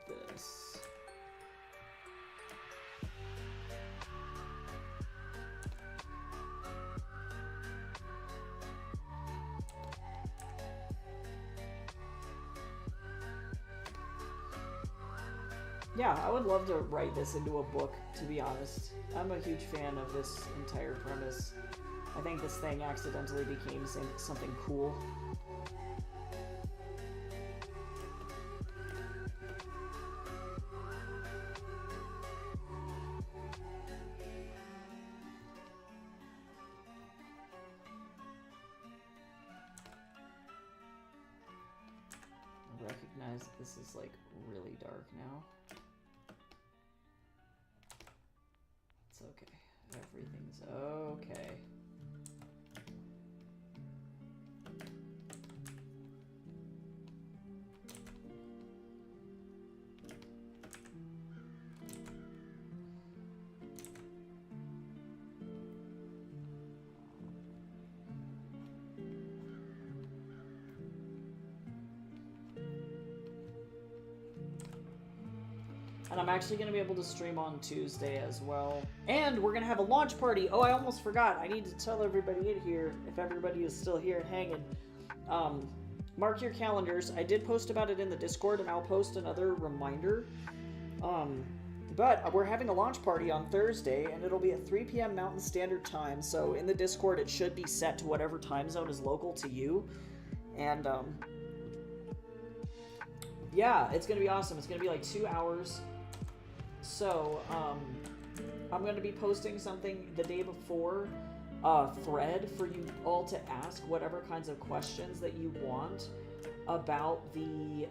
this. Yeah, I would love to write this into a book, to be honest. I'm a huge fan of this entire premise. I think this thing accidentally became something cool. I recognize that this is like really dark now. It's okay. Everything's okay. And I'm actually going to be able to stream on Tuesday as well. And we're going to have a launch party. Oh, I almost forgot. I need to tell everybody in here, if everybody is still here and hanging. Mark your calendars. I did post about it in the Discord, and I'll post another reminder. But we're having a launch party on Thursday, and it'll be at 3 p.m. Mountain Standard Time. So in the Discord, it should be set to whatever time zone is local to you. And, yeah, it's going to be awesome. It's going to be like 2 hours. So, I'm going to be posting something the day before, a thread for you all to ask whatever kinds of questions that you want about the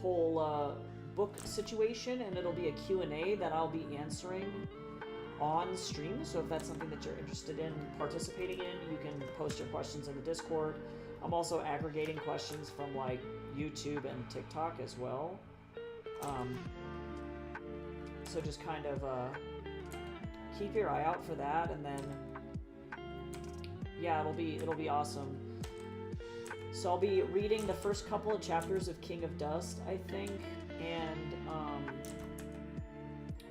whole book situation, and it'll be a Q&A that I'll be answering on stream. So if that's something that you're interested in participating in, you can post your questions in the Discord. I'm also aggregating questions from like YouTube and TikTok as well. So just kind of keep your eye out for that, and then yeah, it'll be awesome. So I'll be reading the first couple of chapters of King of Dust, I think, and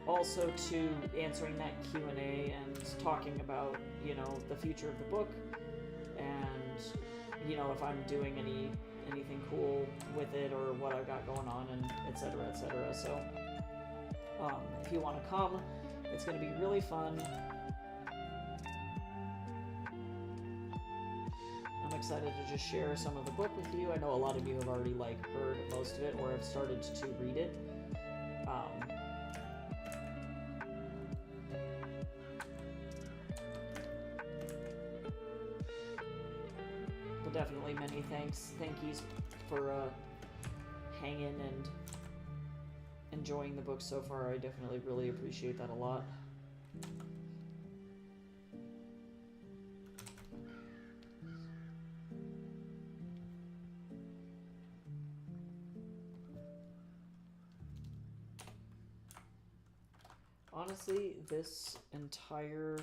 also to answering that Q&A and talking about, you know, the future of the book, and you know, if I'm doing anything cool with it or what I've got going on, and etc. etc. So if you want to come, it's going to be really fun. I'm excited to just share some of the book with you. I know a lot of you have already like heard most of it or have started to read it. many thankies for hanging and enjoying the book so far. I definitely really appreciate that a lot. Honestly, this entire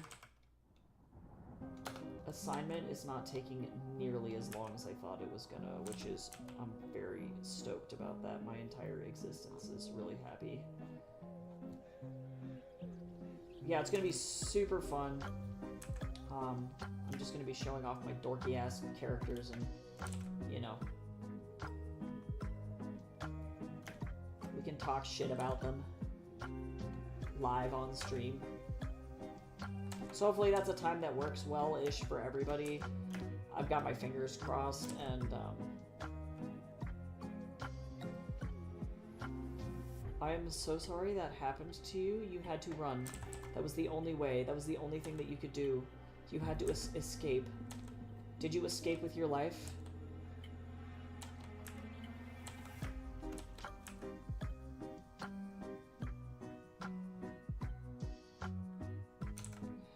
assignment is not taking nearly as long as I thought it was gonna, which is, I'm very stoked about that. My entire existence is really happy. Yeah, it's gonna be super fun. I'm just gonna be showing off my dorky ass characters and, you know, we can talk shit about them live on stream. So hopefully that's a time that works well-ish for everybody. I've got my fingers crossed, and I am so sorry that happened to you. You had to run. That was the only way. That was the only thing that you could do. You had to escape. Did you escape with your life?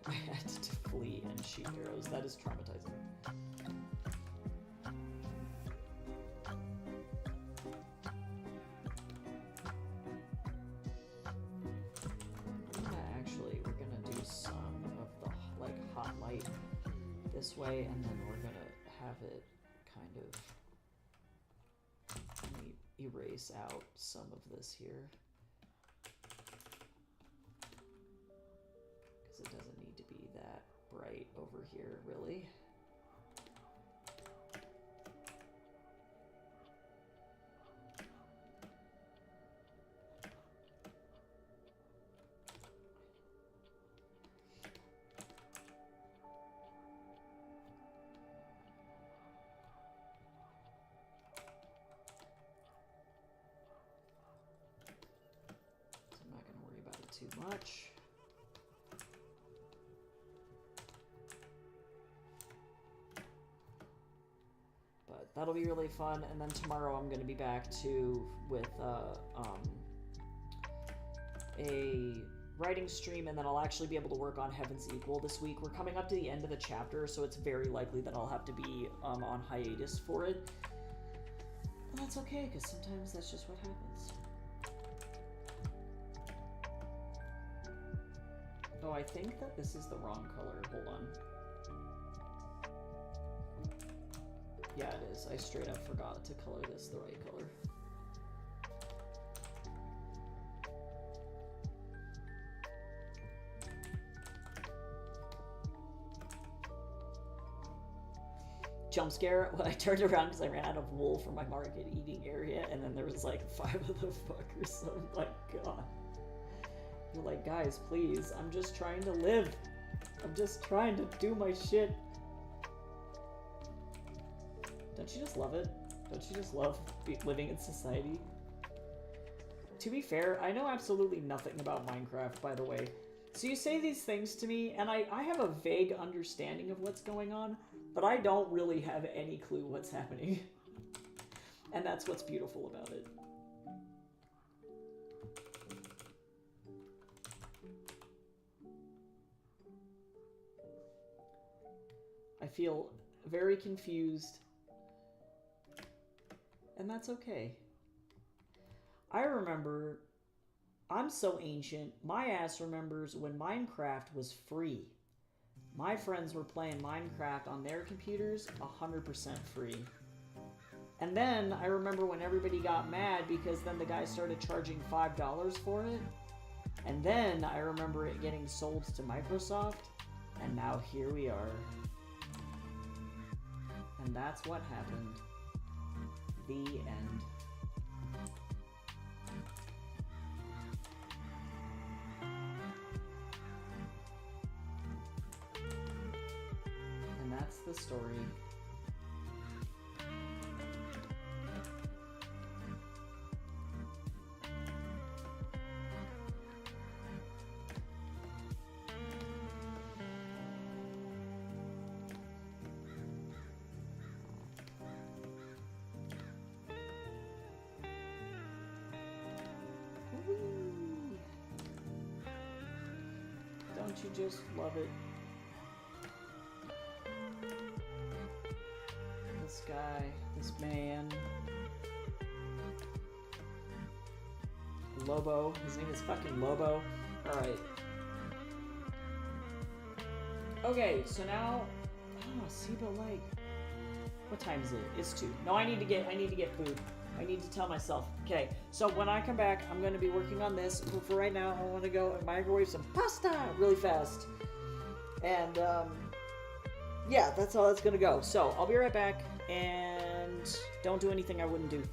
I had to flee and shoot arrows. That is traumatizing. We're gonna do some of the, like, hot light this way, and then we're gonna have it kind of, let me erase out some of this here. Because it doesn't need to be that bright over here, really. Too much. But that'll be really fun, and then tomorrow I'm going to be back with a writing stream, and then I'll actually be able to work on Heaven's Equal this week. We're coming up to the end of the chapter, so it's very likely that I'll have to be on hiatus for it. But that's okay, because sometimes that's just what happens. Oh, I think that this is the wrong color. Hold on. Yeah, it is. I straight up forgot to color this the right color. Jump scare when I turned around because I ran out of wool from my market eating area, and then there was like 5 of the fuckers. Oh my god. You're like, guys, please, I'm just trying to live. I'm just trying to do my shit. Don't you just love it? Don't you just love living in society? To be fair, I know absolutely nothing about Minecraft, by the way. So you say these things to me, and I have a vague understanding of what's going on, but I don't really have any clue what's happening. And that's what's beautiful about it. I feel very confused, and that's okay. I remember, I'm so ancient, my ass remembers when Minecraft was free. My friends were playing Minecraft on their computers 100% free. And then I remember when everybody got mad because then the guy started charging $5 for it. And then I remember it getting sold to Microsoft, and now here we are. And that's what happened. The end. And that's the story. don't you just love it? This guy, this man. Lobo. His name is fucking Lobo. Alright. Okay, so now... Oh, Seba Lake. What time is it? It's 2. No, I need to get food. I need to tell myself. Okay, so when I come back, I'm going to be working on this. But for right now, I want to go and microwave some pasta really fast. And, yeah, that's all that's going to go. So, I'll be right back, and don't do anything I wouldn't do.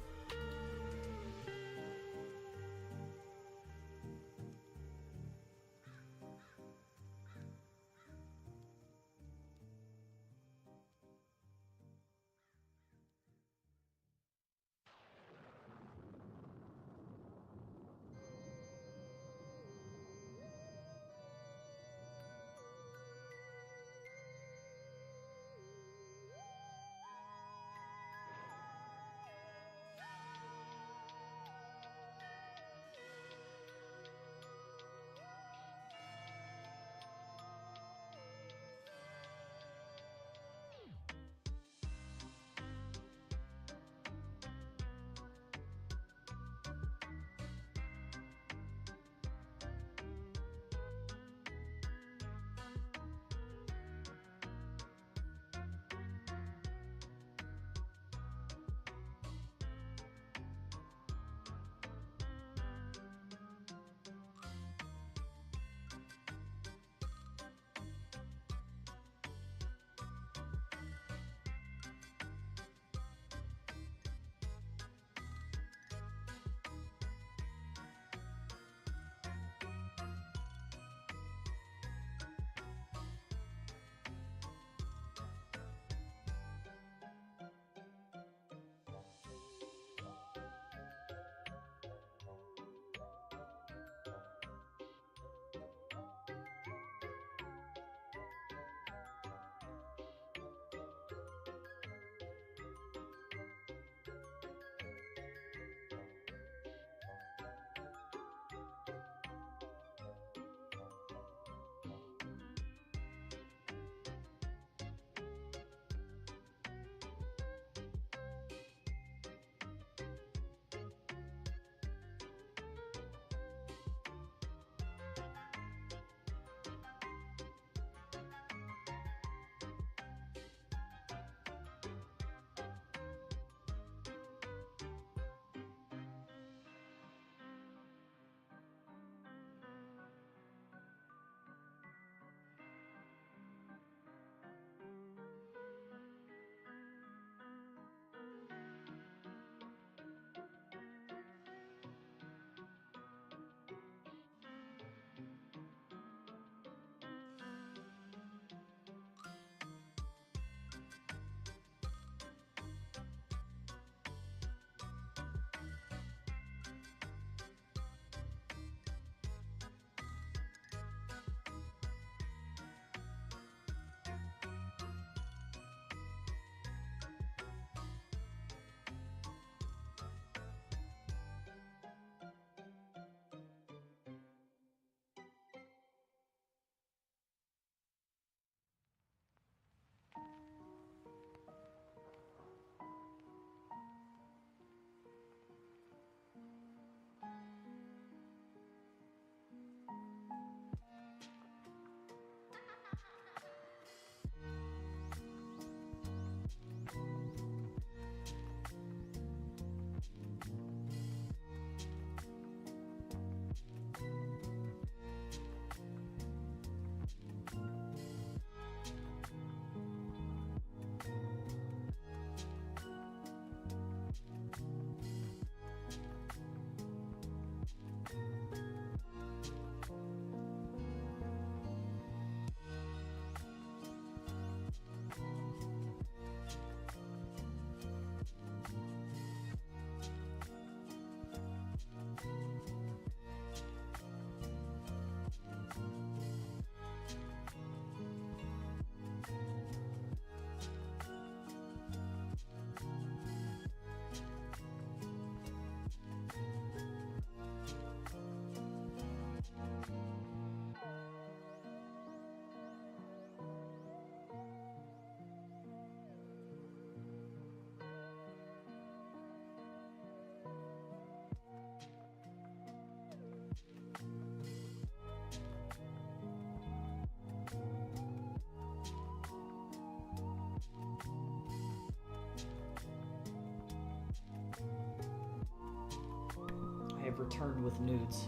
have returned with nudes.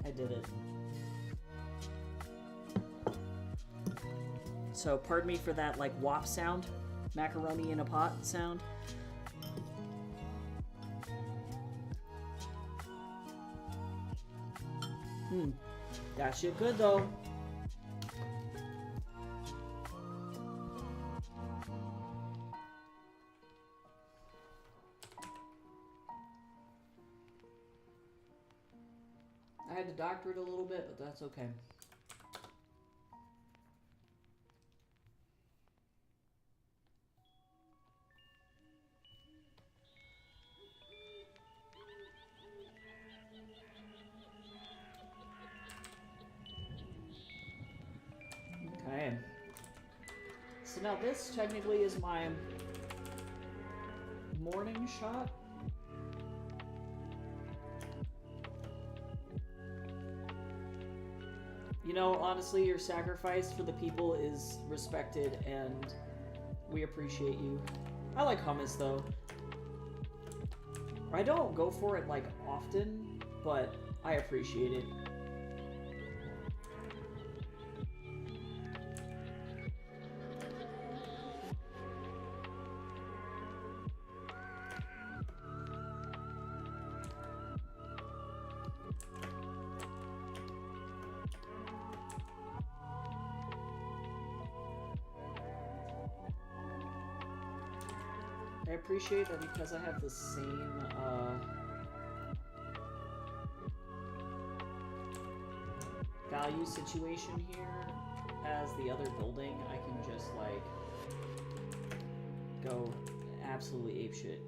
I did it. So pardon me for that like wop sound, macaroni in a pot sound. That shit good though. I had to doctor it a little bit, but that's okay. Okay. So now this technically is my morning shot. You know, honestly, your sacrifice for the people is respected, and we appreciate you. I like hummus, though. I don't go for it, like, often, but I appreciate it. I appreciate that because I have the same, value situation here as the other building. I can just, like, go absolutely apeshit.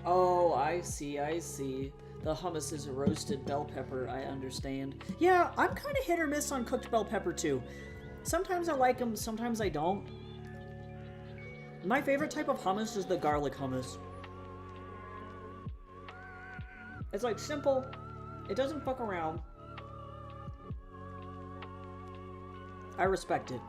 Oh, I see. The hummus is a roasted bell pepper, I understand. Yeah, I'm kind of hit or miss on cooked bell pepper, too. Sometimes I like them, sometimes I don't. My favorite type of hummus is the garlic hummus. It's, like, simple. It doesn't fuck around. I respect it.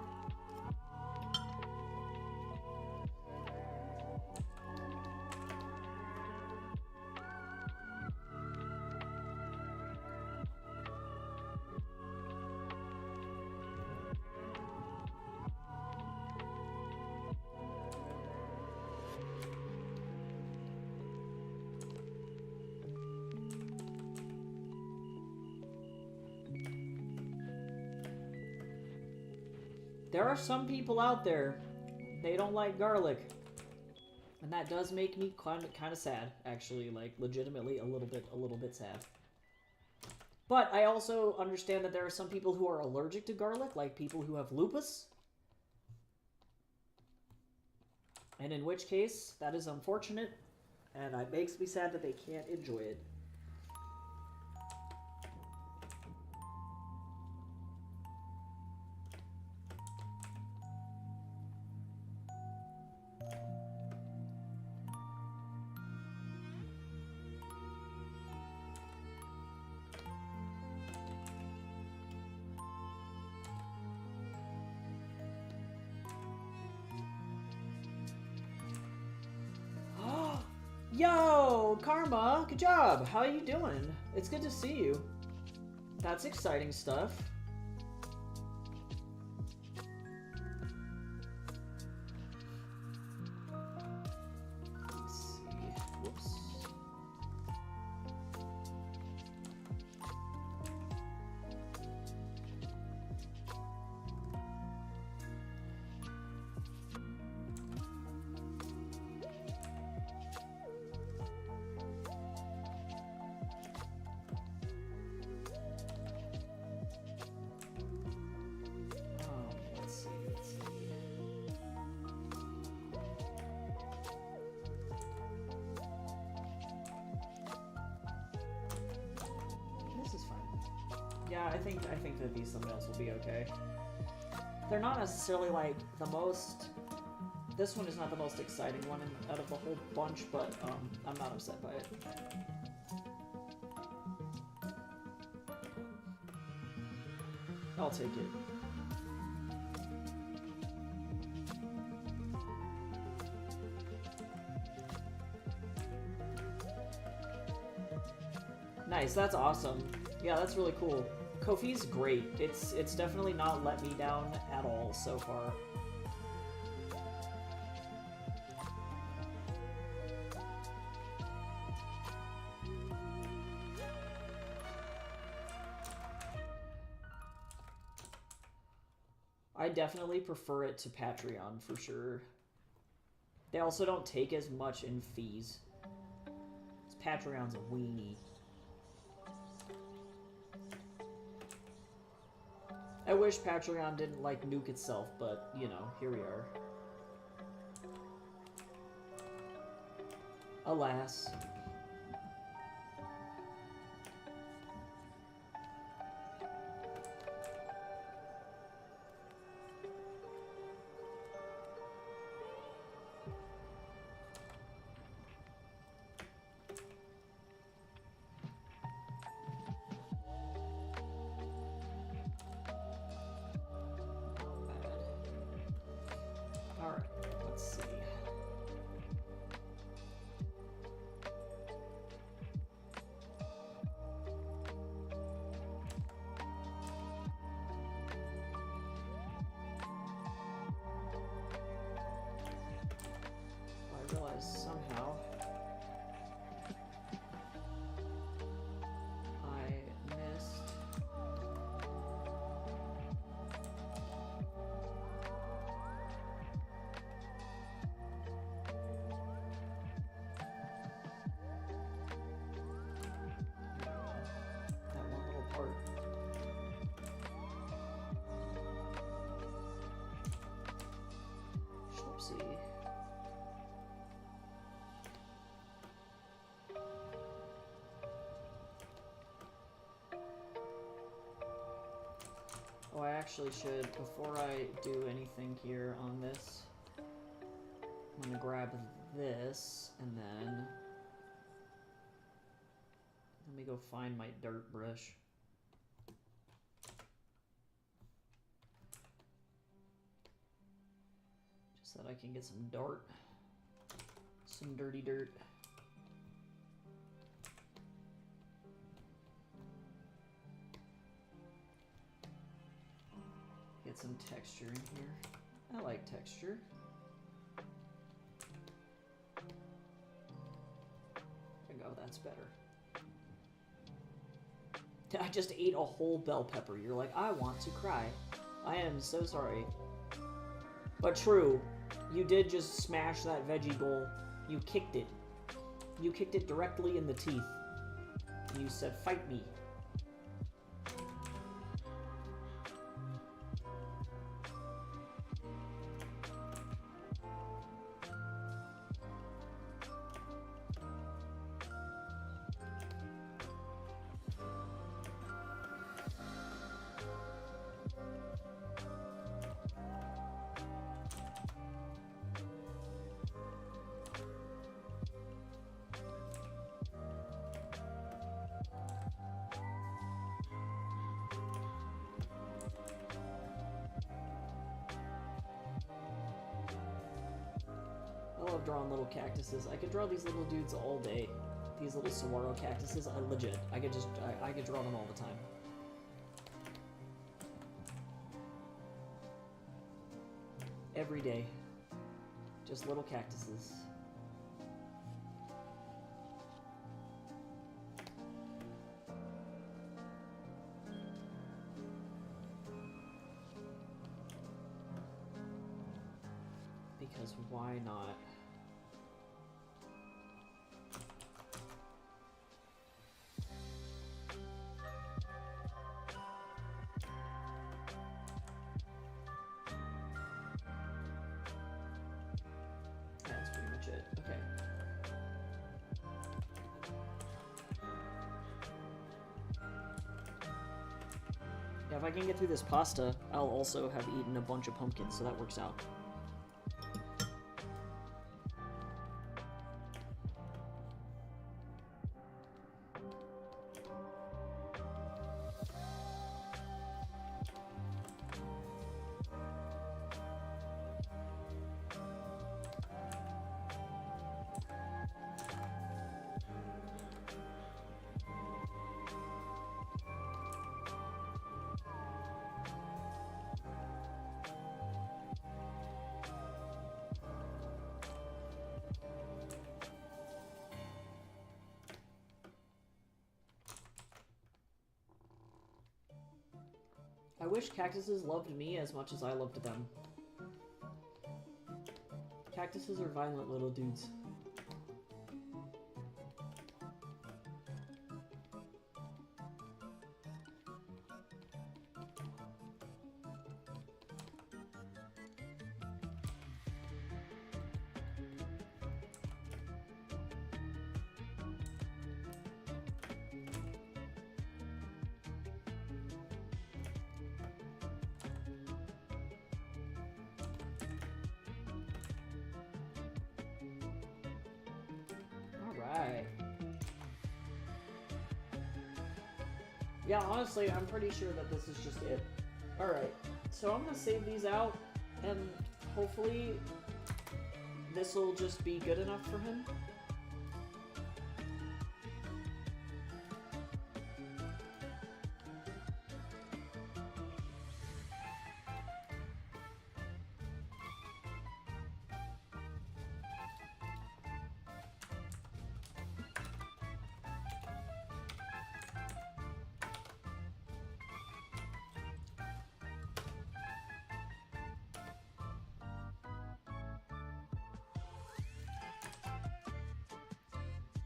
There are some people out there, they don't like garlic. And that does make me kind of sad, actually, like, legitimately a little bit sad. But I also understand that there are some people who are allergic to garlic, like people who have lupus. And in which case, that is unfortunate, and it makes me sad that they can't enjoy it. Yo, Karma, good job. How are you doing? It's good to see you. That's exciting stuff. Let's see. Whoops. Yeah, I think that these thumbnails will be okay. They're not necessarily like the most. This one is not the most exciting one out of the whole bunch, but I'm not upset by it. I'll take it. Nice, that's awesome. Yeah, that's really cool. Ko-fi's great. It's definitely not let me down at all so far. I definitely prefer it to Patreon for sure. They also don't take as much in fees. Patreon's a weenie. I wish Patreon didn't, like, nuke itself, but, you know, here we are. Alas. Somehow I missed that one little part. Oopsie. Oh, I actually should, before I do anything here on this, I'm gonna grab this, and then let me go find my dirt brush. Just so that I can get some dirt. Some dirty dirt. Get some texture in here. I like texture. There we go, that's better. I just ate a whole bell pepper. You're like, I want to cry. I am so sorry. But true, you did just smash that veggie bowl. You kicked it. You kicked it directly in the teeth. And you said, fight me. I love drawing little cactuses. I could draw these little dudes all day. These little saguaro cactuses, I legit. I could draw them all the time. Every day. Just little cactuses. Because why not? That's pretty much it. Okay. if I can get through this pasta, I'll also have eaten a bunch of pumpkins, so that works out. I wish cactuses loved me as much as I loved them. Cactuses are violent little dudes. Alright. Yeah, honestly, I'm pretty sure that this is just it. Alright, so I'm gonna save these out, and hopefully this will just be good enough for him.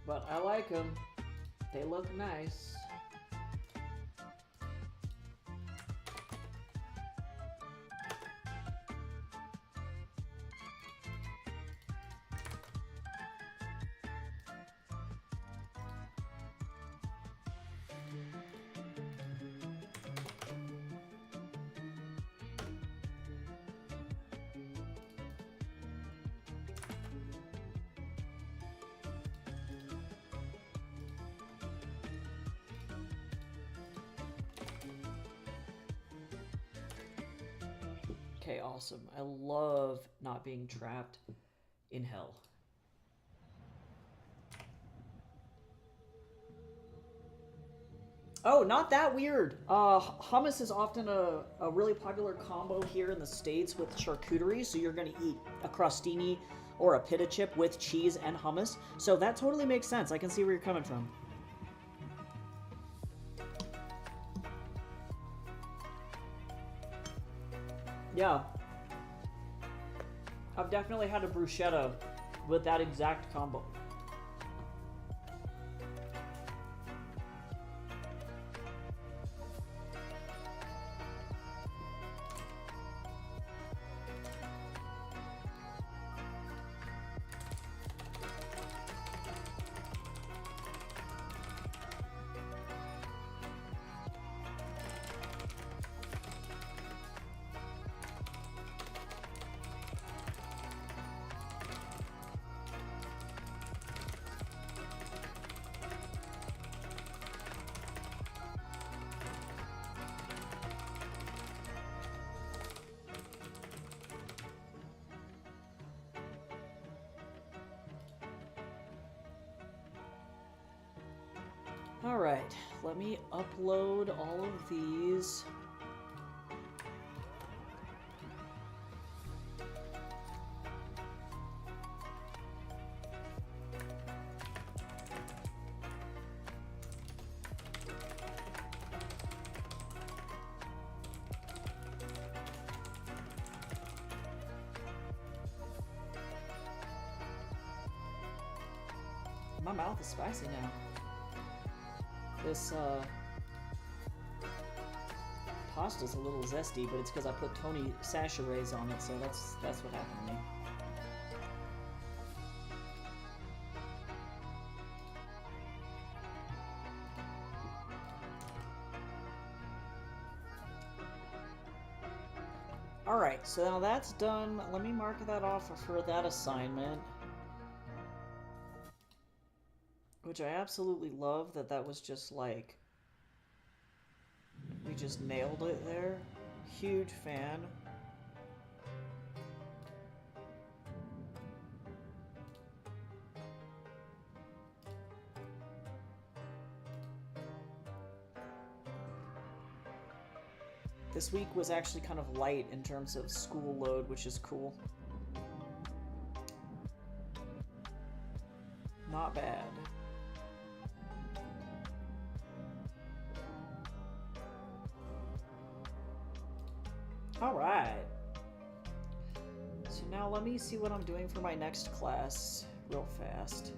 But I like them. They look nice. Okay, awesome. I love not being trapped in hell. Oh, not that weird. Hummus is often a really popular combo here in the States with charcuterie, so you're gonna eat a crostini or a pita chip with cheese and hummus. So that totally makes sense. I can see where you're coming from. Yeah. I've definitely had a bruschetta with that exact combo. Alright, let me upload all of these. My mouth is spicy now. This pasta's a little zesty, but it's because I put Tony Chachere's on it, so that's what happened to me. Alright, so now that's done. Let me mark that off for that assignment. Which I absolutely love that was just like... We just nailed it there. Huge fan. This week was actually kind of light in terms of school load, which is cool. Not bad. Alright. So now let me see what I'm doing for my next class real fast.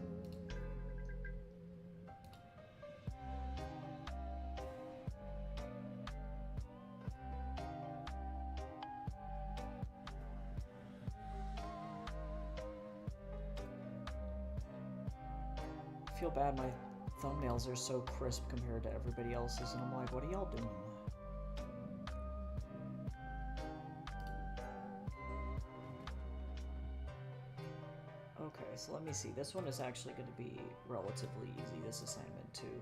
I feel bad my thumbnails are so crisp compared to everybody else's, and I'm like, what are y'all doing? Okay, so let me see. This one is actually going to be relatively easy, this assignment, too.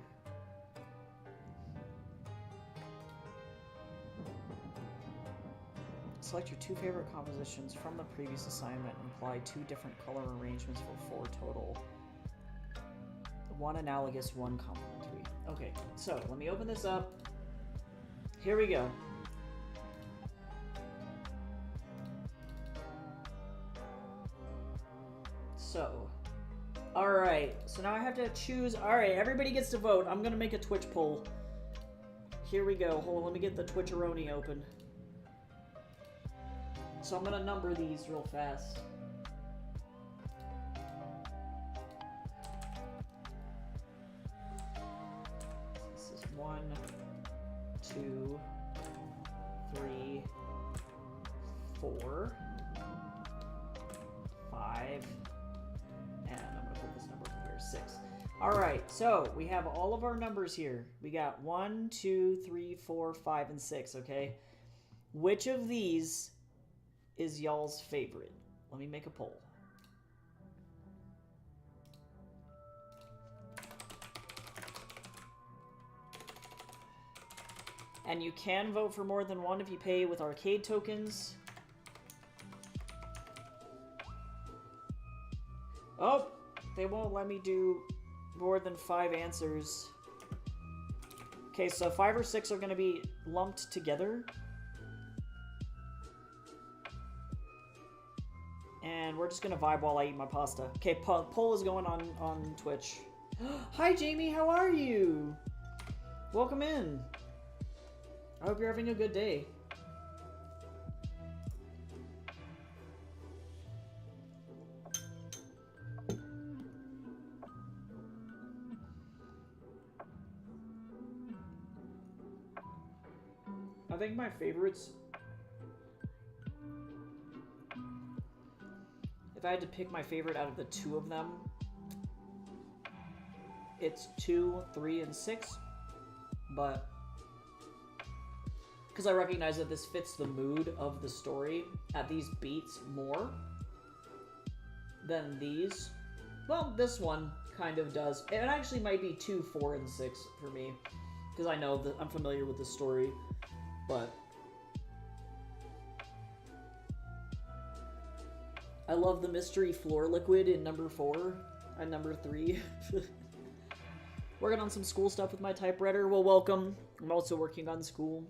Select your 2 favorite compositions from the previous assignment and apply 2 different color arrangements for 4 total. 1 analogous, 1 complementary. Okay, so let me open this up. Here we go. So, alright, so now I have to choose. Alright, everybody gets to vote. I'm gonna make a Twitch poll. Here we go. Hold on, let me get the Twitcheroni open. So I'm gonna number these real fast. This is 1, 2, 3, 4, 5, and I'm gonna put this number over here, 6. Alright, so we have all of our numbers here. We got 1, 2, 3, 4, 5, and 6, okay? Which of these is y'all's favorite? Let me make a poll. And you can vote for more than one if you pay with arcade tokens. Oh, they won't let me do more than 5 answers. Okay, so 5 or 6 are going to be lumped together. And we're just going to vibe while I eat my pasta. Okay, poll is going on Twitch. Hi, Jamie, how are you? Welcome in. I hope you're having a good day. I think my favorites... If I had to pick my favorite out of the 2 of them, it's 2, 3, and 6. But... because I recognize that this fits the mood of the story at these beats more than these. Well, this one kind of does. It actually might be 2, 4, and 6 for me, because I know that I'm familiar with the story, but I love the mystery floor liquid in number 4 and number 3. Working on some school stuff with my typewriter. Well, welcome. I'm also working on school.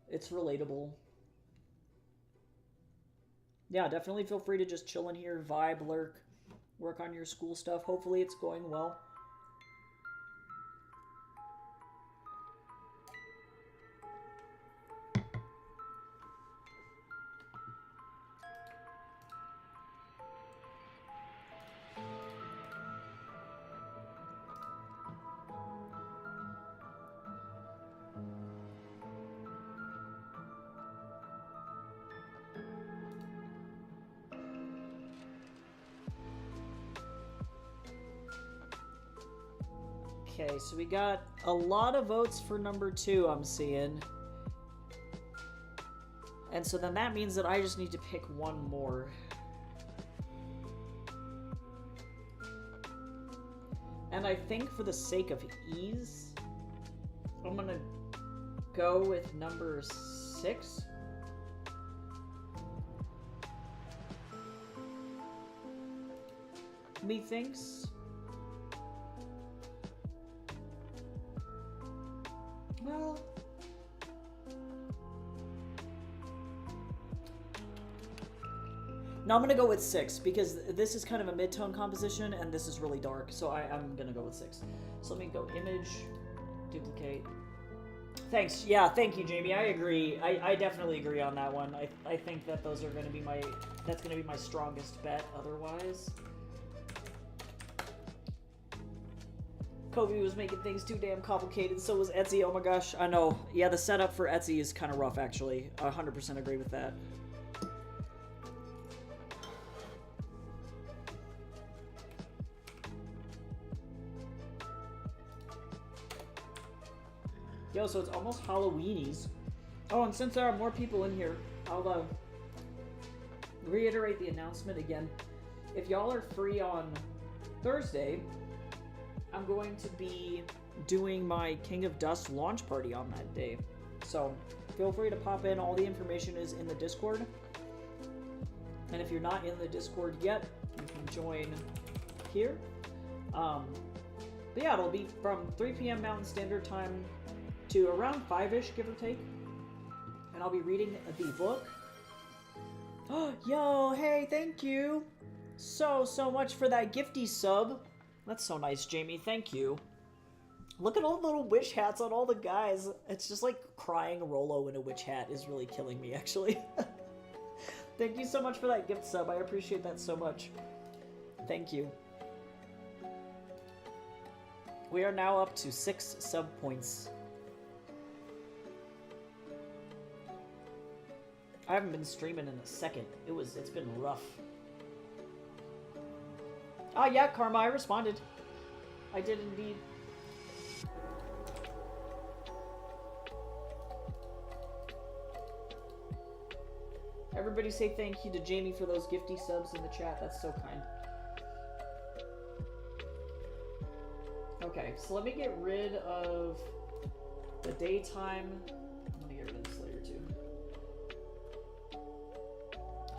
It's relatable. Yeah, definitely feel free to just chill in here, vibe, lurk, work on your school stuff. Hopefully it's going well. Okay, so we got a lot of votes for number 2, I'm seeing. And so then that means that I just need to pick one more. And I think for the sake of ease, I'm gonna go with number 6. Methinks. Well, no, I'm gonna go with 6 because this is kind of a mid-tone composition and this is really dark, so I'm gonna go with 6. So let me go image, duplicate. Thanks. Yeah, thank you, Jamie. I agree. I definitely agree on that one. I think that those are gonna be that's gonna be my strongest bet otherwise. Kobe was making things too damn complicated, so was Etsy. Oh my gosh, I know. Yeah, the setup for Etsy is kind of rough, actually. 100% agree with that. Yo, so it's almost Halloweenies. Oh, and since there are more people in here, I'll reiterate the announcement again. If y'all are free on Thursday, I'm going to be doing my King of Dust launch party on that day. So feel free to pop in. All the information is in the Discord. And if you're not in the Discord yet, you can join here. But yeah, it'll be from 3 p.m. Mountain Standard Time to around 5-ish, give or take. And I'll be reading the book. Oh, yo, hey, thank you so much for that gifty sub. That's so nice, Jamie. Thank you. Look at all the little witch hats on all the guys. It's just like crying Rolo in a witch hat is really killing me, actually. Thank you so much for that gift sub. I appreciate that so much. Thank you. We are now up to 6 sub points. I haven't been streaming in a second. It's been rough. Ah, yeah, Karma, I responded. I did indeed. Everybody say thank you to Jamie for those gifty subs in the chat. That's so kind. Okay, so let me get rid of the daytime. I'm gonna get rid of the Slayer too.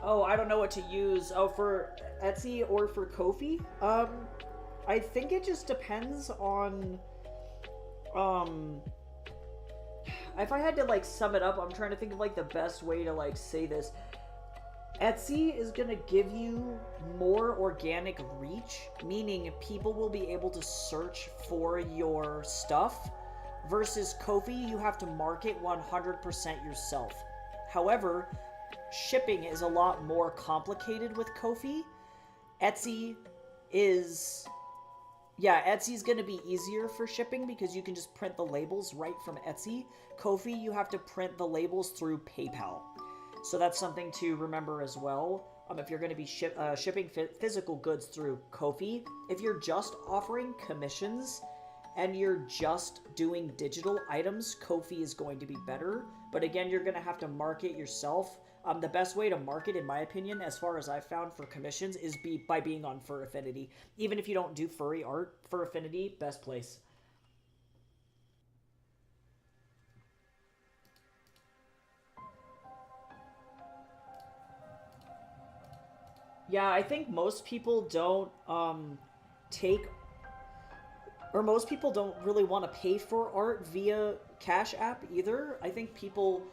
Oh, I don't know what to use. Oh, for Etsy or for Ko-fi? I think it just depends on, if I had to, like, sum it up, I'm trying to think of, like, the best way to, like, say this. Etsy is gonna give you more organic reach, meaning people will be able to search for your stuff, versus Ko-fi, you have to market 100% yourself. However, shipping is a lot more complicated with Ko-fi. Etsy is... Yeah, Etsy's going to be easier for shipping because you can just print the labels right from Etsy. Ko-fi, you have to print the labels through PayPal. So that's something to remember as well. If you're going to be shipping physical goods through Ko-fi, if you're just offering commissions and you're just doing digital items, Ko-fi is going to be better. But again, you're going to have to market yourself. The best way to market, in my opinion, as far as I've found for commissions, is by being on Fur Affinity. Even if you don't do furry art, Fur Affinity, best place. Yeah, I think most people don't most people don't really want to pay for art via Cash App either. I think people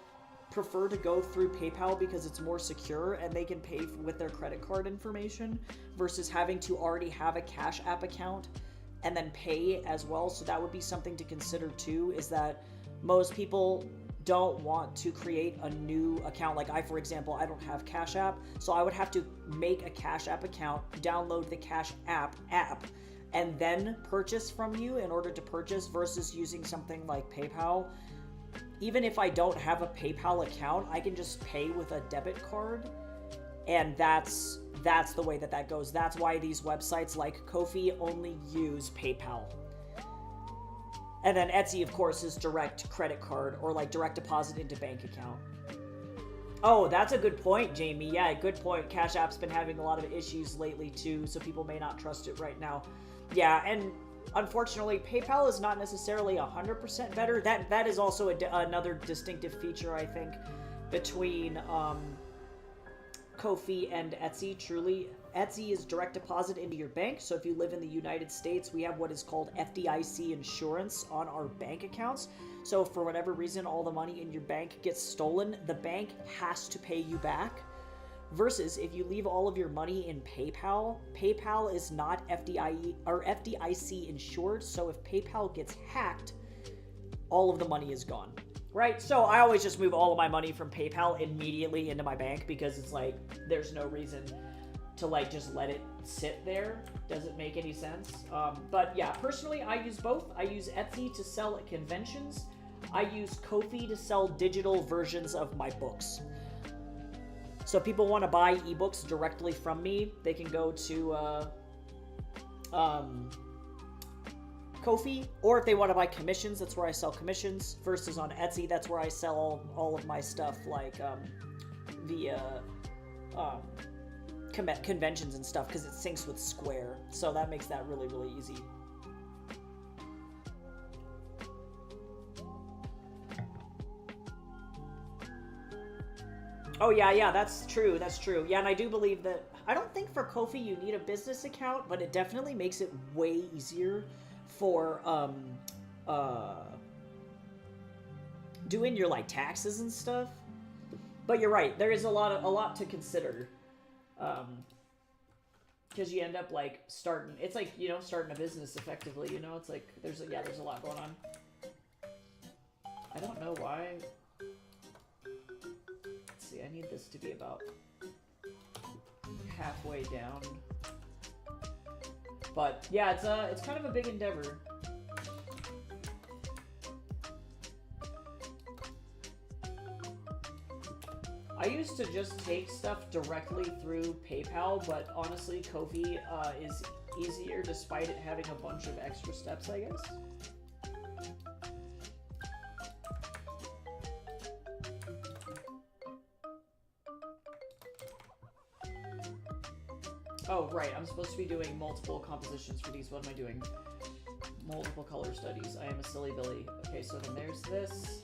prefer to go through PayPal because it's more secure and they can pay with their credit card information versus having to already have a Cash App account and then pay as well. So that would be something to consider too, is that most people don't want to create a new account. Like I, for example, I don't have Cash App, so I would have to make a Cash App account, download the Cash App, and then purchase from you in order to purchase, versus using something like PayPal. Even if I don't have a PayPal account, I can just pay with a debit card, and that's the way that goes. That's why these websites like Ko-fi only use PayPal. And then Etsy, of course, is direct credit card or like direct deposit into bank account. Oh, that's a good point, Jamie. Yeah, good point. Cash App's been having a lot of issues lately too, so people may not trust it right now. Yeah, and unfortunately, PayPal is not necessarily 100% better. That is also another distinctive feature, I think, between Ko-fi and Etsy. Truly, Etsy is direct deposit into your bank. So if you live in the United States, we have what is called FDIC insurance on our bank accounts. So if for whatever reason all the money in your bank gets stolen, the bank has to pay you back. Versus if you leave all of your money in PayPal, PayPal is not FDIC insured. So if PayPal gets hacked, all of the money is gone. Right? So I always just move all of my money from PayPal immediately into my bank because it's like there's no reason to like just let it sit there. Doesn't make any sense. But yeah, personally, I use both. I use Etsy to sell at conventions. I use Ko-fi to sell digital versions of my books. So if people want to buy ebooks directly from me, they can go to Ko-fi, or if they want to buy commissions, that's where I sell commissions. Versus on Etsy, that's where I sell all of my stuff, like via conventions and stuff, because it syncs with Square. So that makes that really, really easy. Oh, yeah, that's true, Yeah, and I do believe that, I don't think for Ko-fi you need a business account, but it definitely makes it way easier for, doing your, like, taxes and stuff. But you're right, there is a lot to consider, because you end up, like, it's like, starting a business effectively, it's like, there's a lot going on. I don't know why. See, I need this to be about halfway down. But yeah, it's kind of a big endeavor. I used to just take stuff directly through PayPal, but honestly, Ko-fi is easier despite it having a bunch of extra steps, I guess. Oh, right, I'm supposed to be doing multiple compositions for these. What am I doing? Multiple color studies. I am a silly Billy. Okay, so then there's this.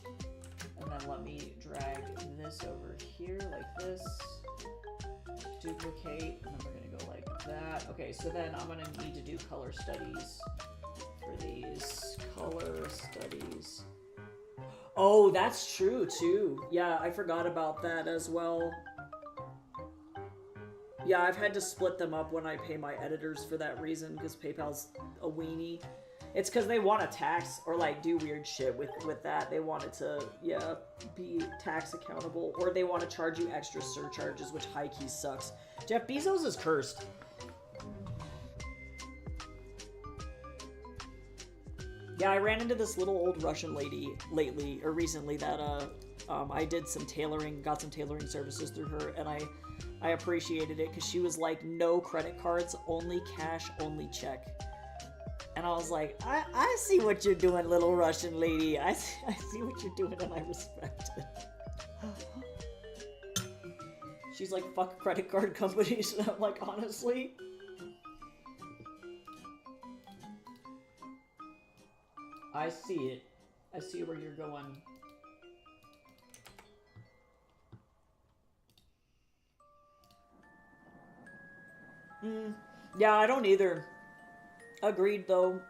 And then let me drag this over here like this. Duplicate. And then we're going to go like that. Okay, so then I'm going to need to do color studies for these. Color studies. Oh, that's true, too. Yeah, I forgot about that as well. Yeah, I've had to split them up when I pay my editors for that reason, because PayPal's a weenie. It's because they want to tax or, like, do weird shit with that. They want it to, yeah, be tax accountable. Or they want to charge you extra surcharges, which high-key sucks. Jeff Bezos is cursed. Yeah, I ran into this little old Russian lady recently that, I did some tailoring, got some tailoring services through her, and I appreciated it because she was like, no credit cards, only cash, only check. And I was like, I see what you're doing, little Russian lady. I see what you're doing, and I respect it. She's like, fuck credit card companies. And I'm like, honestly? I see it. I see where you're going. Yeah, I don't either. Agreed, though.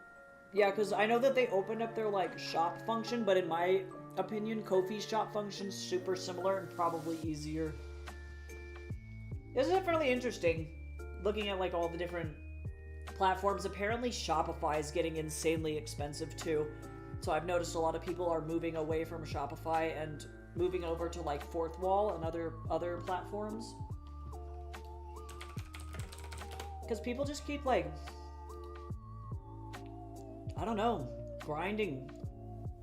Yeah, because I know that they opened up their, like, shop function, but in my opinion, Ko-fi's shop function's super similar and probably easier. It's definitely interesting, looking at, like, all the different platforms. Apparently, Shopify is getting insanely expensive, too. So I've noticed a lot of people are moving away from Shopify and moving over to, like, Fourth Wall and other platforms. Because people just keep, like, I don't know, grinding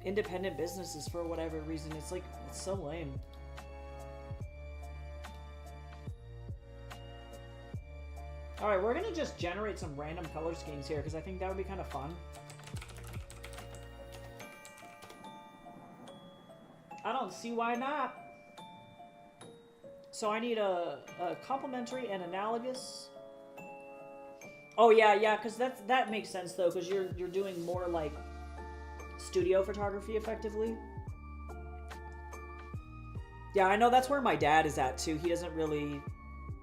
independent businesses for whatever reason. It's like, it's so lame. Alright, we're gonna just generate some random color schemes here, because I think that would be kind of fun. I don't see why not. So I need a complementary and analogous. Oh yeah, because that makes sense though, because you're doing more like studio photography effectively. Yeah, I know that's where my dad is at too. He doesn't really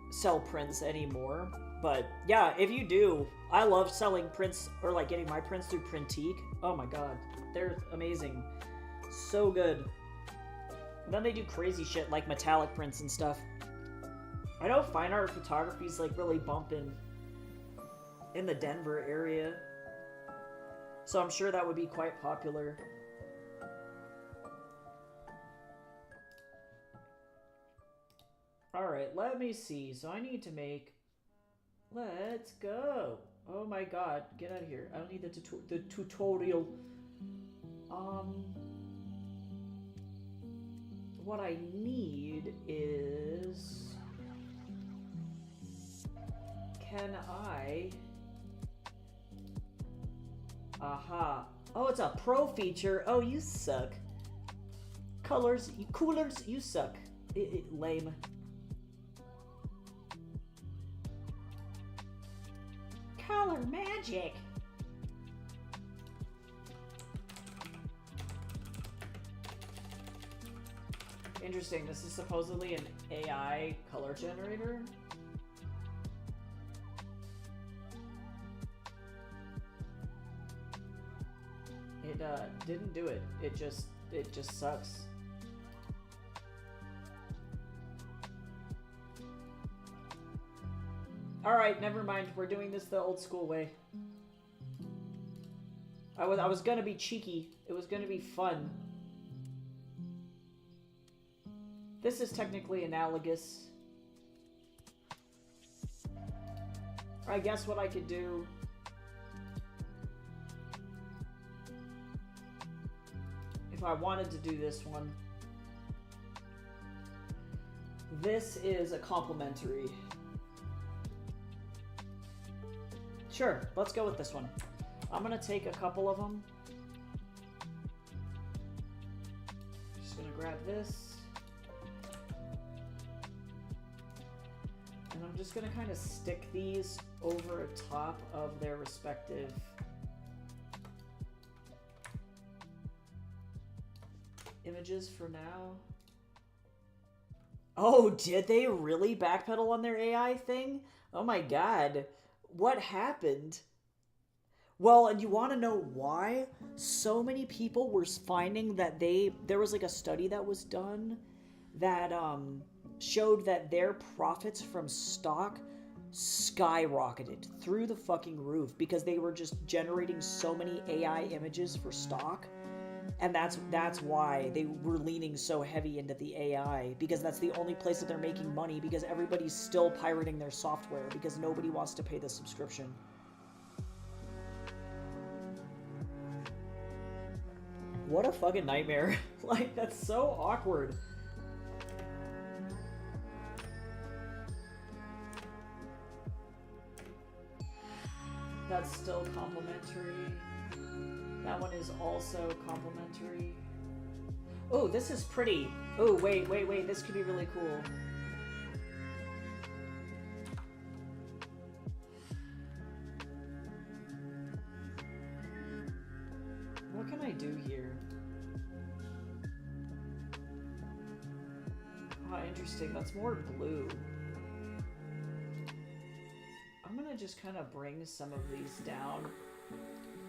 sell prints anymore, but yeah, if you do, I love selling prints or like getting my prints through Printique. Oh my god, they're amazing, so good. And then they do crazy shit like metallic prints and stuff. I know fine art photography is like really bumping in the Denver area, so I'm sure that would be quite popular. Alright, let me see. So I need to make... Let's go! Oh my god, get out of here. I don't need the tutorial. What I need is... Can I... Aha. Oh, it's a pro feature. Oh, you suck. Colors, coolers, you suck. Lame. Color magic. Interesting. This is supposedly an AI color generator. It didn't do it. It just sucks. Alright, never mind. We're doing this the old school way. I was gonna be cheeky. It was gonna be fun. This is technically analogous. I guess what I could do... If I wanted to do this one... This is a complementary. Sure, let's go with this one. I'm gonna take a couple of them. Just gonna grab this. And I'm just gonna kind of stick these over top of their respective images for now. Oh, did they really backpedal on their AI thing? Oh my god. What happened? Well, and you want to know why? So many people were finding that there was like a study that was done that showed that their profits from stock skyrocketed through the fucking roof because they were just generating so many AI images for stock. And that's why they were leaning so heavy into the AI, because that's the only place that they're making money, because everybody's still pirating their software because nobody wants to pay the subscription. What a fucking nightmare. Like, that's so awkward. That's still complimentary. That one is also complimentary. Oh, this is pretty. Oh, wait. This could be really cool. What can I do here? Oh, interesting. That's more blue. I'm gonna just kind of bring some of these down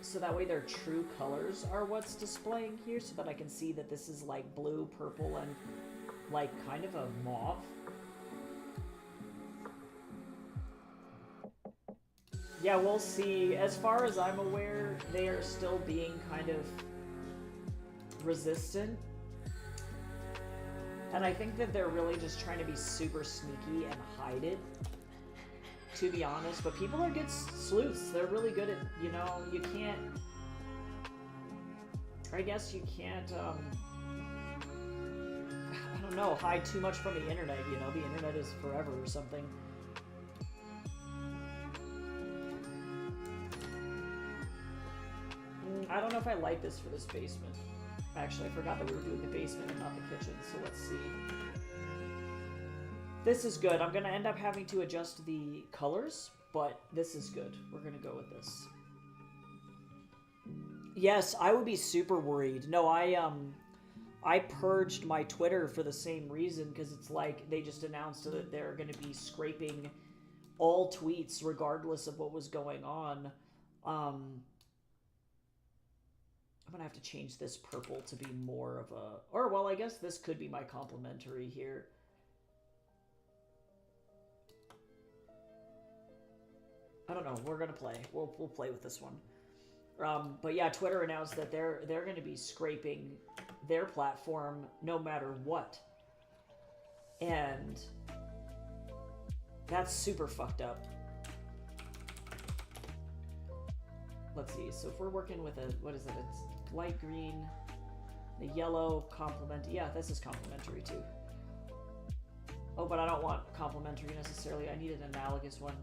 so that way their true colors are what's displaying here, so that I can see that this is like blue, purple, and like kind of a mauve. Yeah, we'll see. As far as I'm aware, they are still being kind of resistant. And I think that they're really just trying to be super sneaky and hide it, to be honest. But people are good sleuths. They're really good at, you know, you can't... I guess you can't, I don't know, hide too much from the internet, you know? The internet is forever or something. I don't know if I like this for this basement. Actually, I forgot that we were doing the basement and not the kitchen, so let's see. This is good. I'm gonna end up having to adjust the colors, but this is good. We're gonna go with this. Yes, I would be super worried. No, I purged my Twitter for the same reason, because it's like they just announced that they're gonna be scraping all tweets regardless of what was going on. I'm gonna have to change this purple to be more of a, or well, I guess this could be my complimentary here. I don't know. We're gonna play. We'll play with this one. But yeah, Twitter announced that they're going to be scraping their platform no matter what, and that's super fucked up. Let's see. So if we're working with a, what is it? It's light green, the yellow complement. Yeah, this is complementary too. Oh, but I don't want complementary necessarily. I need an analogous one.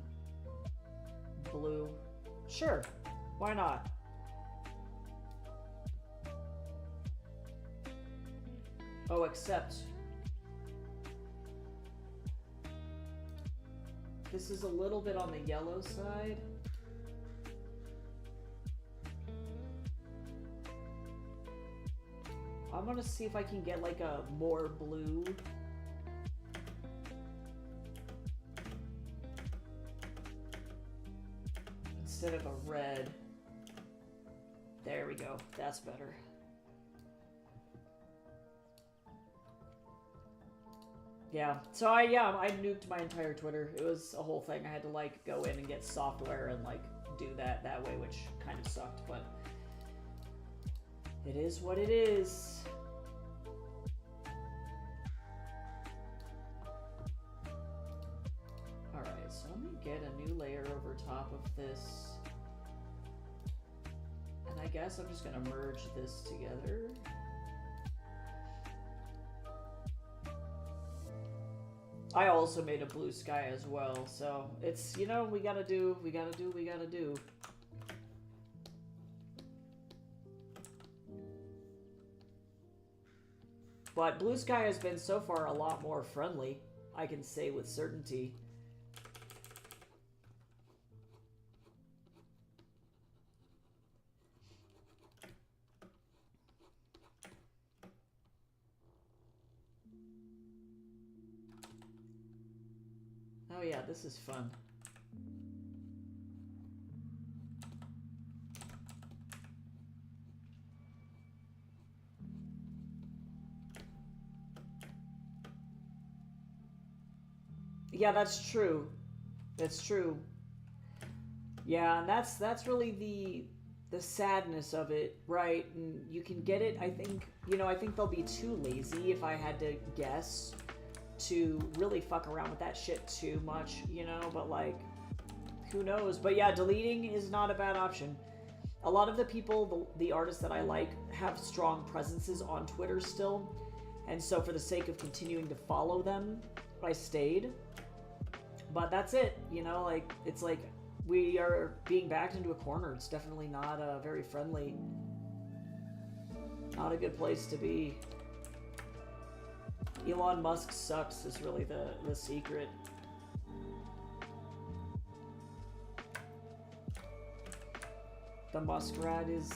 Blue. Sure. Why not? Oh, except this is a little bit on the yellow side. I'm gonna see if I can get like a more blue. Instead of a red. There we go. That's better. Yeah, so I nuked my entire Twitter. It was a whole thing. I had to like go in and get software and like do that way, which kind of sucked, but it is what it is. Alright, so let me get a new layer over top of this. And I guess I'm just gonna merge this together. I also made a blue sky as well, so it's, you know, we gotta do. But blue sky has been so far a lot more friendly, I can say with certainty. Oh yeah, this is fun. Yeah, that's true. That's true. Yeah, and that's really the sadness of it, right? And you can get it, I think, you know, I think they'll be too lazy, if I had to guess, to really fuck around with that shit too much, you know, but like, who knows? But yeah, deleting is not a bad option. A lot of the people, the artists that I like, have strong presences on Twitter still, and so for the sake of continuing to follow them, I stayed. But that's it, you know, like, it's like, we are being backed into a corner. It's definitely not very friendly. Not a good place to be. Elon Musk sucks is really the secret. The muskrat is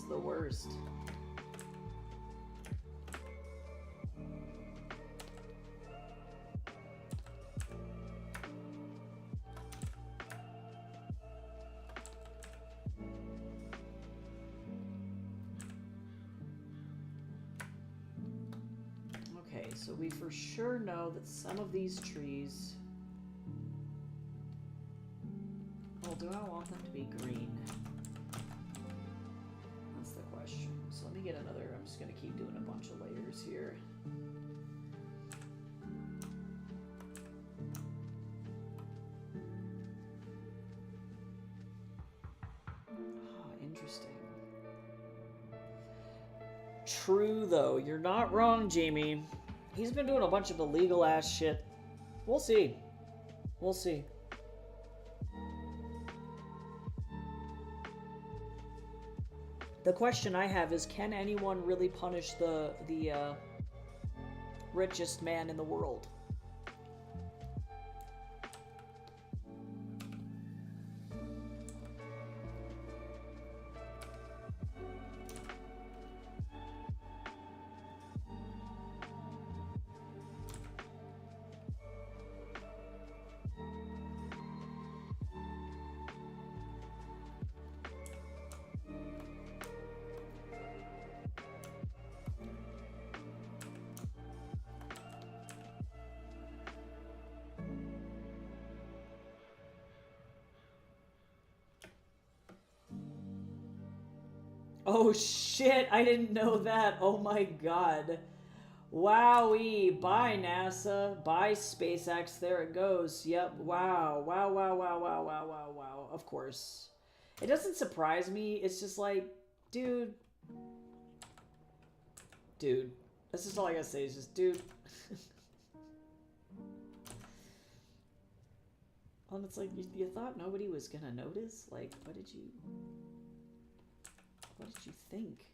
the worst. So we for sure know that some of these trees... Well, do I want them to be green? That's the question. So let me get another... I'm just going to keep doing a bunch of layers here. Oh, interesting. True, though. You're not wrong, Jamie. He's been doing a bunch of illegal ass shit. We'll see. We'll see. The question I have is, can anyone really punish the richest man in the world? Oh shit, I didn't know that. Oh my god. Wowee. Bye, NASA. Bye, SpaceX. There it goes. Yep. Wow. Wow, wow, wow, wow, wow, wow, wow. Of course. It doesn't surprise me. It's just like, dude. Dude. That's just all I gotta say is just, dude. And it's like, you thought nobody was gonna notice? Like, what did you think?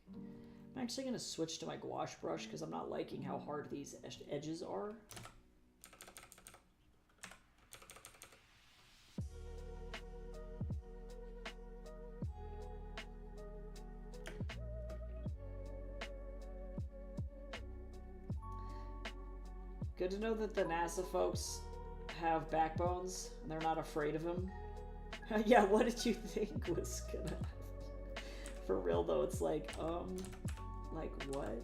I'm actually gonna switch to my gouache brush because I'm not liking how hard these edges are. Good to know that the NASA folks have backbones and they're not afraid of them. Yeah, what did you think was gonna happen? For real though, it's like what?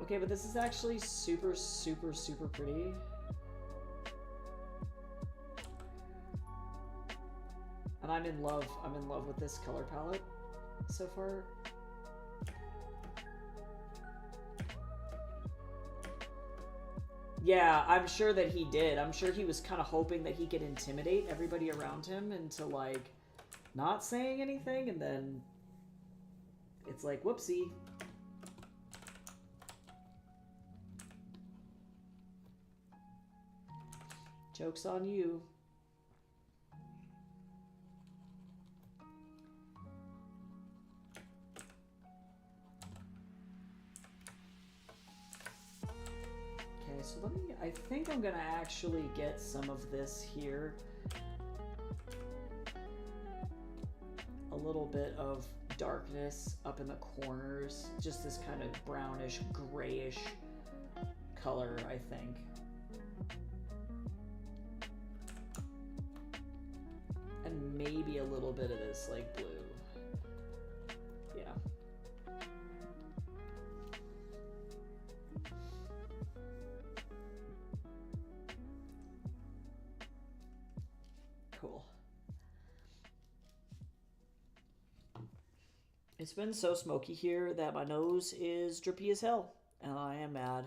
Okay, but this is actually super, super, super pretty. And I'm in love with this color palette so far. Yeah, I'm sure that he did. I'm sure he was kind of hoping that he could intimidate everybody around him into, like, not saying anything, and then it's like, whoopsie. Joke's on you. So let me, I think I'm gonna actually get some of this here. A little bit of darkness up in the corners. Just this kind of brownish, grayish color, I think. And maybe a little bit of this, like, blue. Yeah. Cool. It's been so smoky here that my nose is drippy as hell, and I am mad.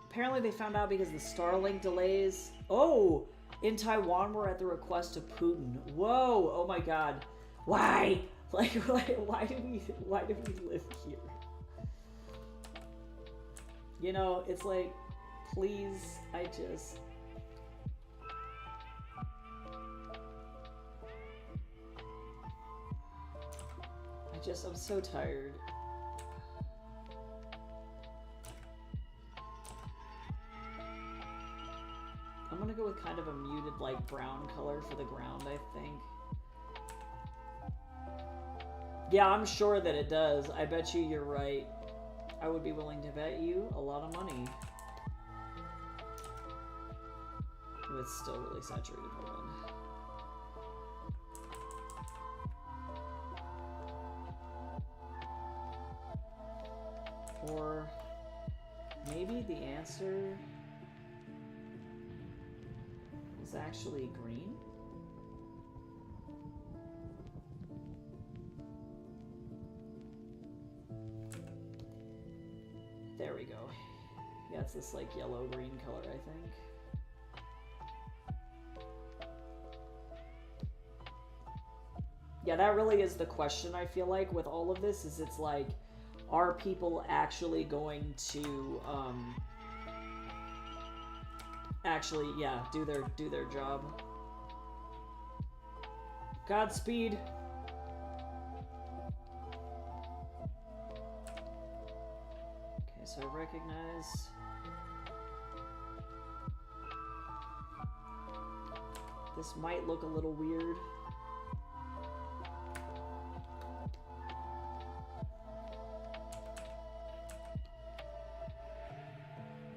Apparently they found out because the Starlink delays. Oh, in Taiwan we're at the request of Putin. Whoa, oh my god. Why? Like, why do we live here? You know, it's like, please, I'm so tired. I'm gonna go with kind of a muted, like, brown color for the ground, I think. Yeah, I'm sure that it does. I bet you're right. I would be willing to bet you a lot of money. Ooh, it's still really saturated. Hold on. Or maybe the answer is actually green? There we go. Yeah, it's this like yellow-green color, I think. Yeah, that really is the question, I feel like, with all of this, is it's like, are people actually going to, actually, yeah, do their job. Godspeed. Okay, so I recognize. This might look a little weird.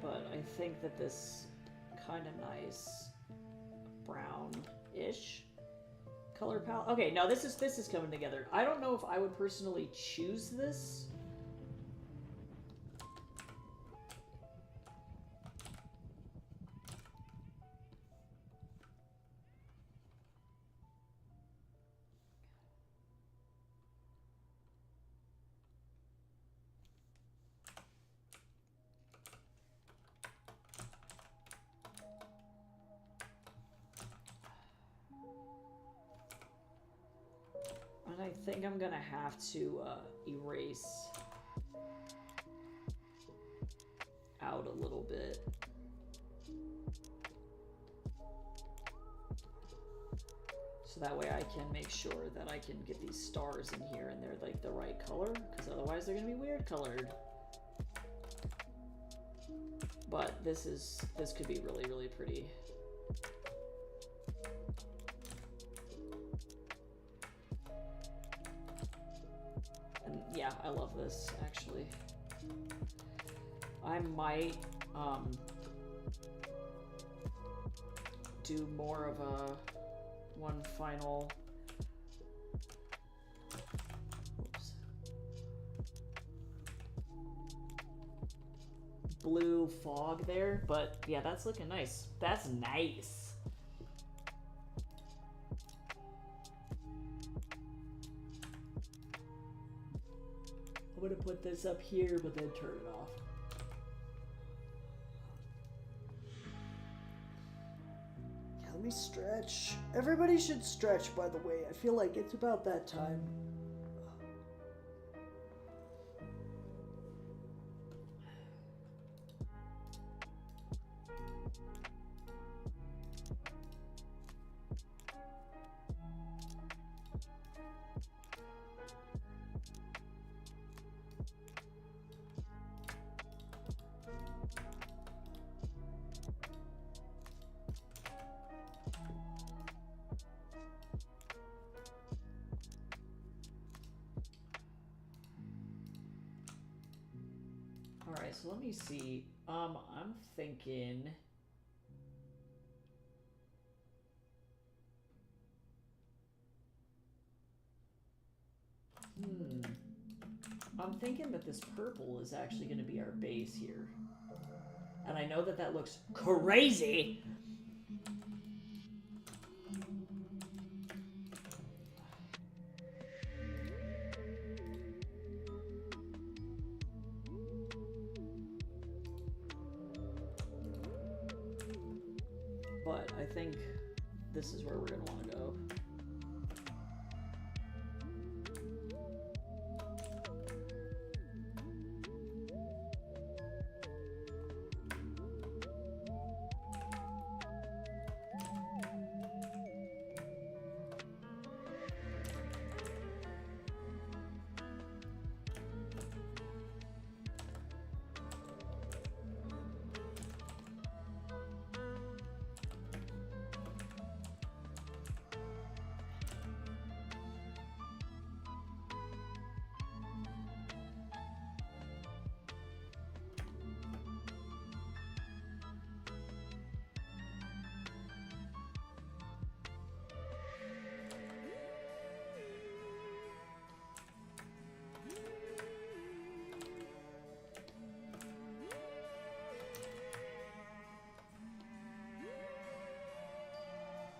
But I think that this kind of nice brown-ish color palette. Okay, no, this is coming together. I don't know if I would personally choose this. And I think I'm gonna have to erase out a little bit. So that way I can make sure that I can get these stars in here and they're like the right color, because otherwise they're gonna be weird colored. But this could be really, really pretty. And yeah, I love this actually. I might do more of a one final blue fog there, but yeah, that's looking nice. That's nice. I'm gonna put this up here, but then turn it off. Yeah, let me stretch. Everybody should stretch, by the way. I feel like it's about that time. Alright, so let me see. I'm thinking... I'm thinking that this purple is actually going to be our base here. And I know that that looks crazy! But I think this is where we're going to want to go.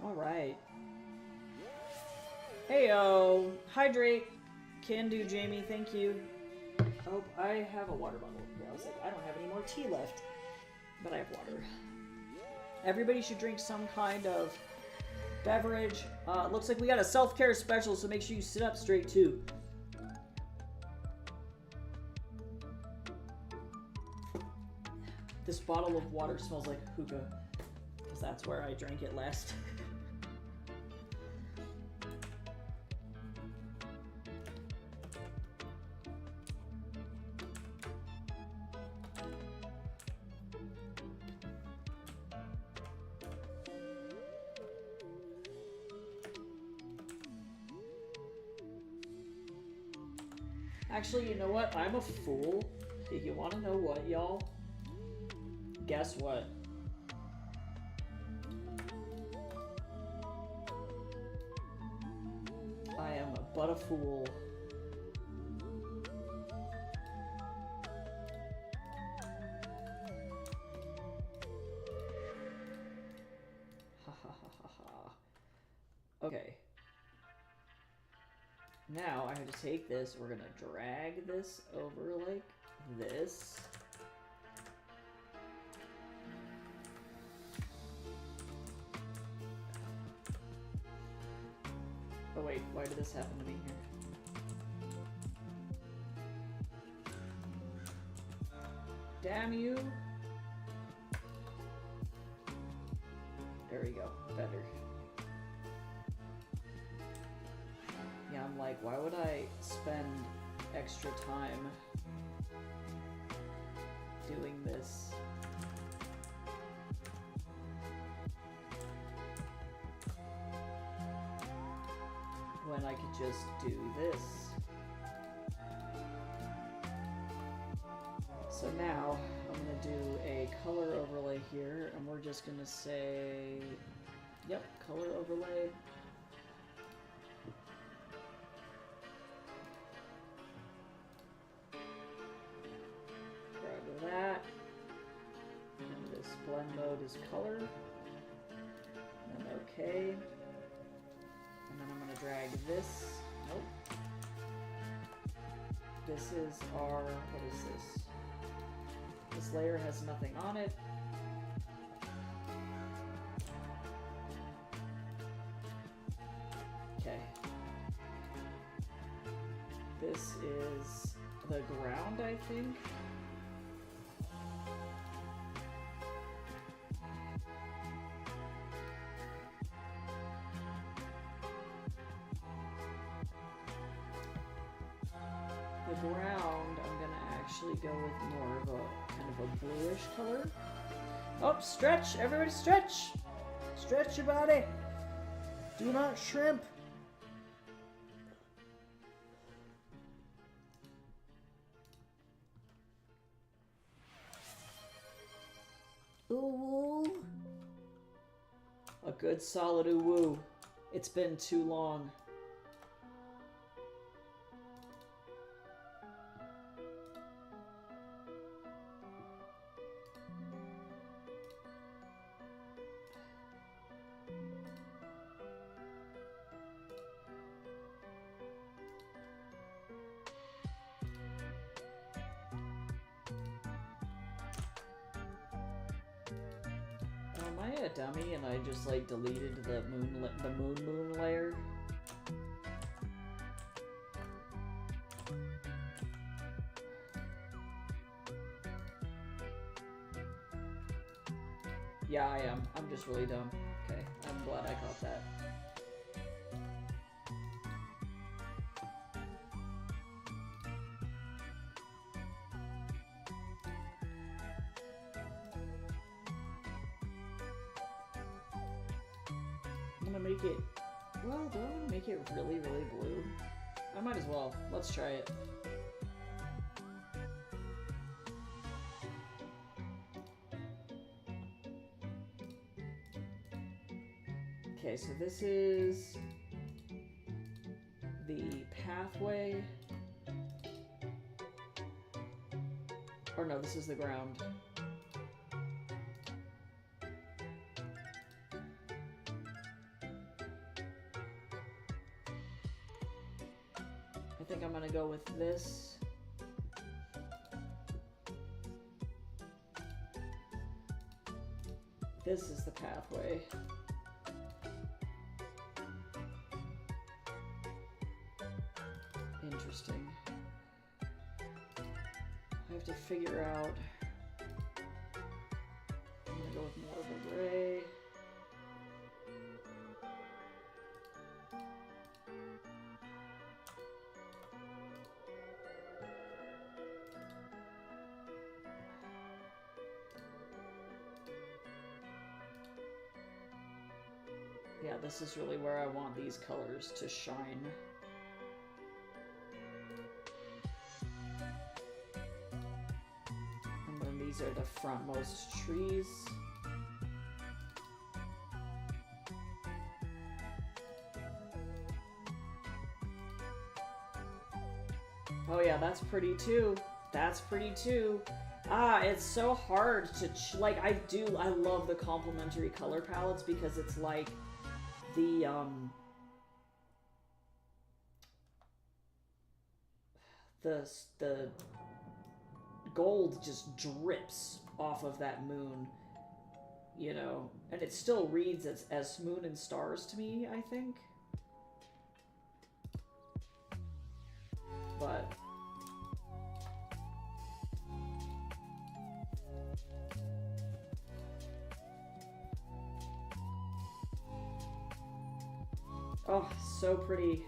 Alright. Heyo! Hydrate! Can do, Jamie. Thank you. Oh, I have a water bottle. Yeah, I was like, I don't have any more tea left. But I have water. Everybody should drink some kind of beverage. Looks like we got a self-care special, so make sure you sit up straight, too. This bottle of water smells like hookah. Because that's where I drank it last. Actually, you know what? I'm a fool. You want to know what, y'all? Guess what? I am but a fool. Ha ha ha ha ha. Okay. Now I have to take this, we're gonna drag this over like this. Oh wait, why did this happen to me here? Damn you! There we go, better. Yeah, I'm like, why would I spend extra time doing this? When I could just do this. So now I'm gonna do a color overlay here, and we're just gonna say, yep, color overlay. Grab that. And this blend mode is color. And okay. And then I'm gonna drag this. Nope. This is our, what is this? This layer has nothing on it. Okay. This is the ground, I think. The ground, I'm gonna actually go with more of a kind of a bluish color. Oh, stretch! Everybody stretch! Stretch your body! Do not shrimp! Ooh. A good solid ooh-woo. It's been too long. Am I a dummy and I just like deleted the moon layer? Yeah, I am. I'm just really dumb. Okay, I'm glad I caught that. I'm gonna make it... Well, do I want to make it really, really blue? I might as well. Let's try it. Okay, so this is the pathway. Or no, this is the ground. I think I'm gonna go with this. This is the pathway. Interesting. I have to figure out. I'm gonna go with more of a gray. Yeah, this is really where I want these colors to shine. These are the frontmost trees. Oh yeah, that's pretty too. That's pretty too. Ah, it's so hard to like. I love the complementary color palettes because it's like the the gold just drips off of that moon, you know, and it still reads as moon and stars to me, I think. But oh, so pretty.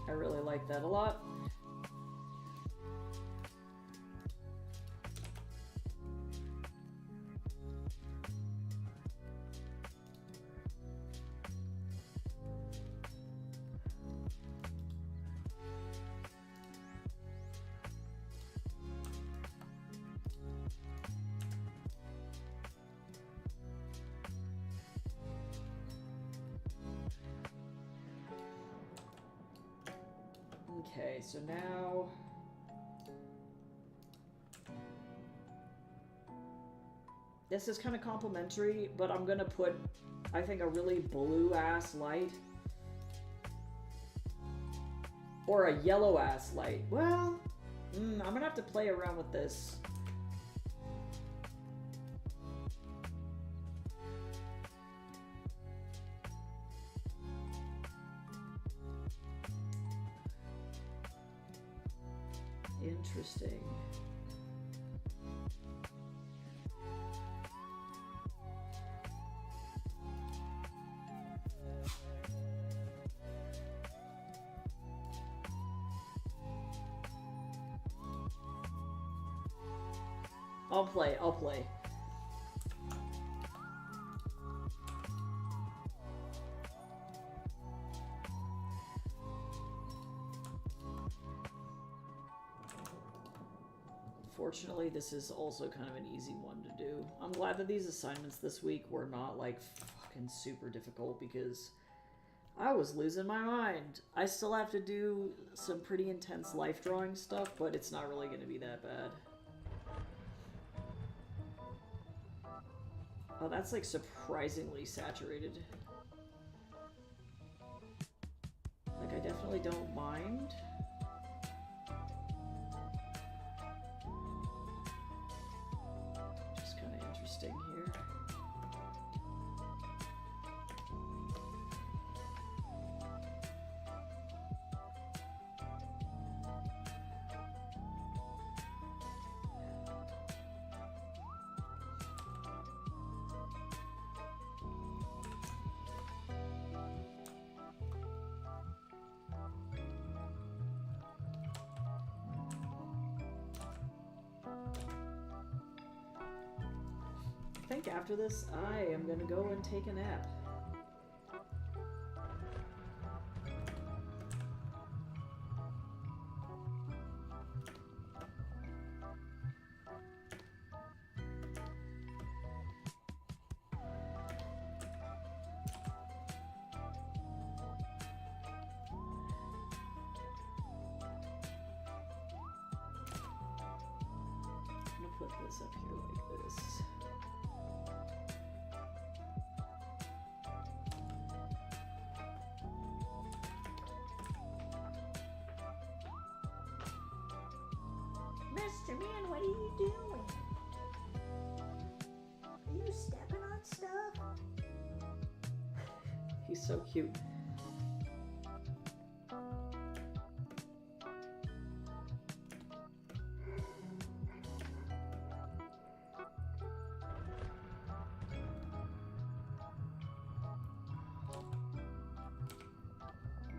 I really like that a lot. Okay, so now this is kind of complimentary, but I'm gonna put, I think, a really blue-ass light. Or a yellow-ass light. Well, I'm gonna have to play around with this. Interesting. I'll play. Fortunately, this is also kind of an easy one to do. I'm glad that these assignments this week were not, like, fucking super difficult because I was losing my mind. I still have to do some pretty intense life drawing stuff, but it's not really going to be that bad. Oh, that's, like, surprisingly saturated. Like, I definitely don't mind. Just kind of interesting here. I think after this, I am gonna go and take a nap. I'm gonna put this up here like this. Mr. Man, what are you doing? Are you stepping on stuff? He's so cute. I'm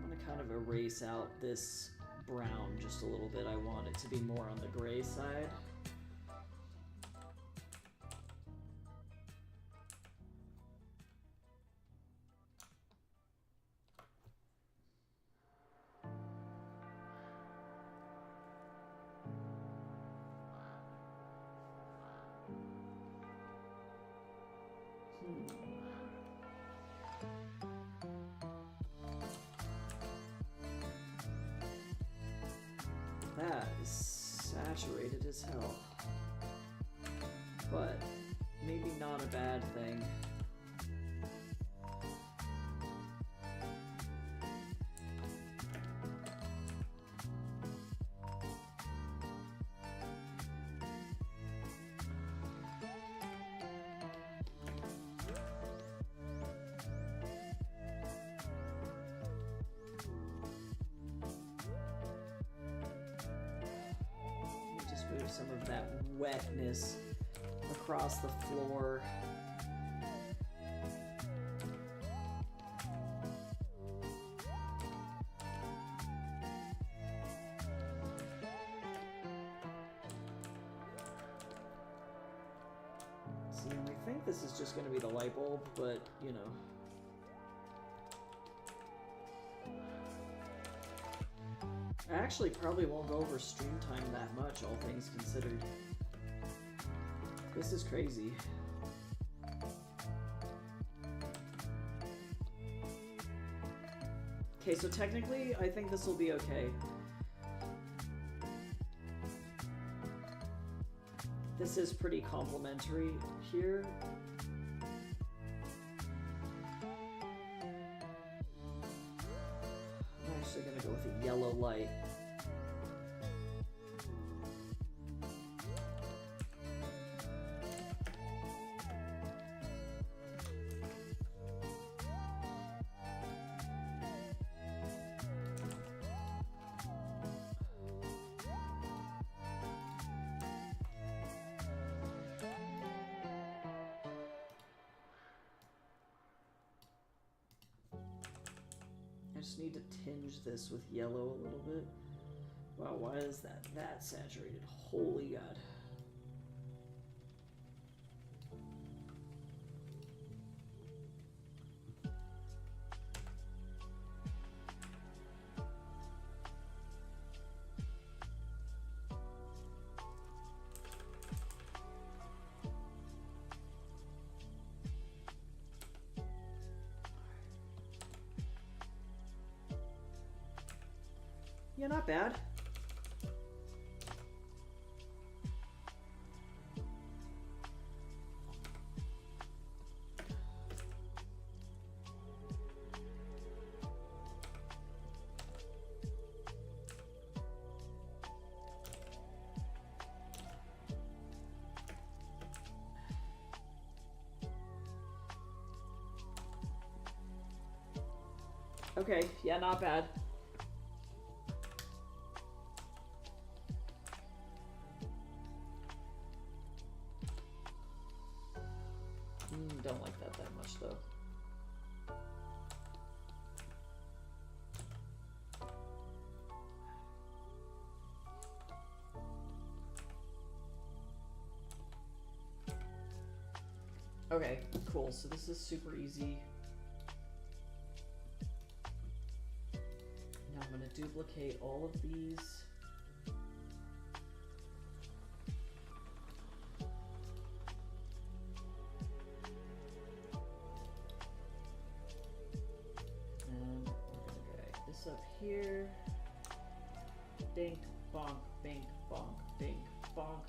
gonna kind of erase out this brown just a little bit. I want it to be more on the gray side. That is saturated as hell. But maybe not a bad thing. Some of that wetness across the floor. See, and we think this is just going to be the light bulb, but, you know. I actually probably won't go over stream time that much, all things considered. This is crazy. Okay, so technically, I think this will be okay. This is pretty complimentary here. I'm actually gonna go with a yellow light. Need to tinge this with yellow a little bit. Wow, why is that saturated? Holy God. Yeah, not bad. Okay, yeah, not bad. Don't like that much though. Okay, cool. So this is super easy. Now I'm going to duplicate all of these. And we're going to drag this up here. Dink, bonk, bink, bonk, bink, bonk.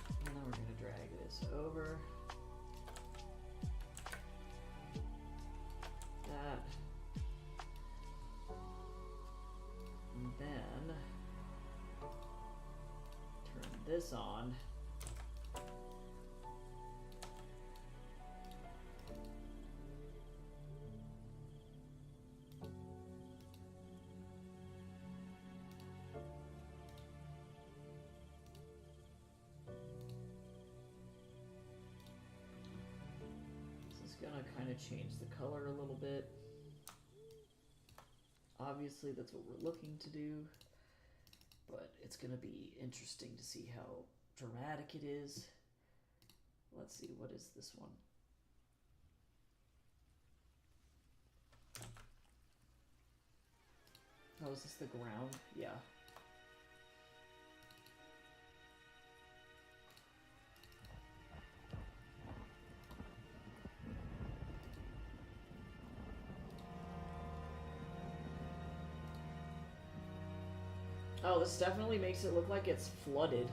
And then we're going to drag this over. That. And then turn this on. Gonna kind of change the color a little bit. Obviously that's what we're looking to do, but it's gonna be interesting to see how dramatic it is. Let's see, what is this one? Oh, is this the ground? Yeah. Oh, this definitely makes it look like it's flooded.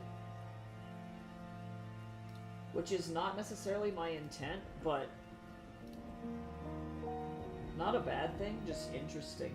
Which is not necessarily my intent, but not a bad thing, just interesting.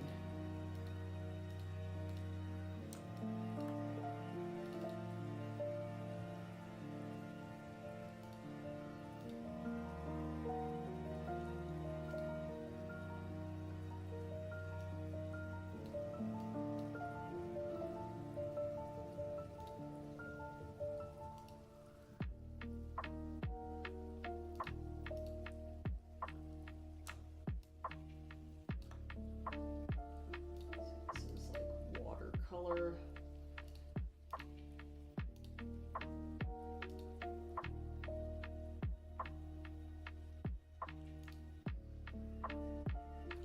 This is like watercolor.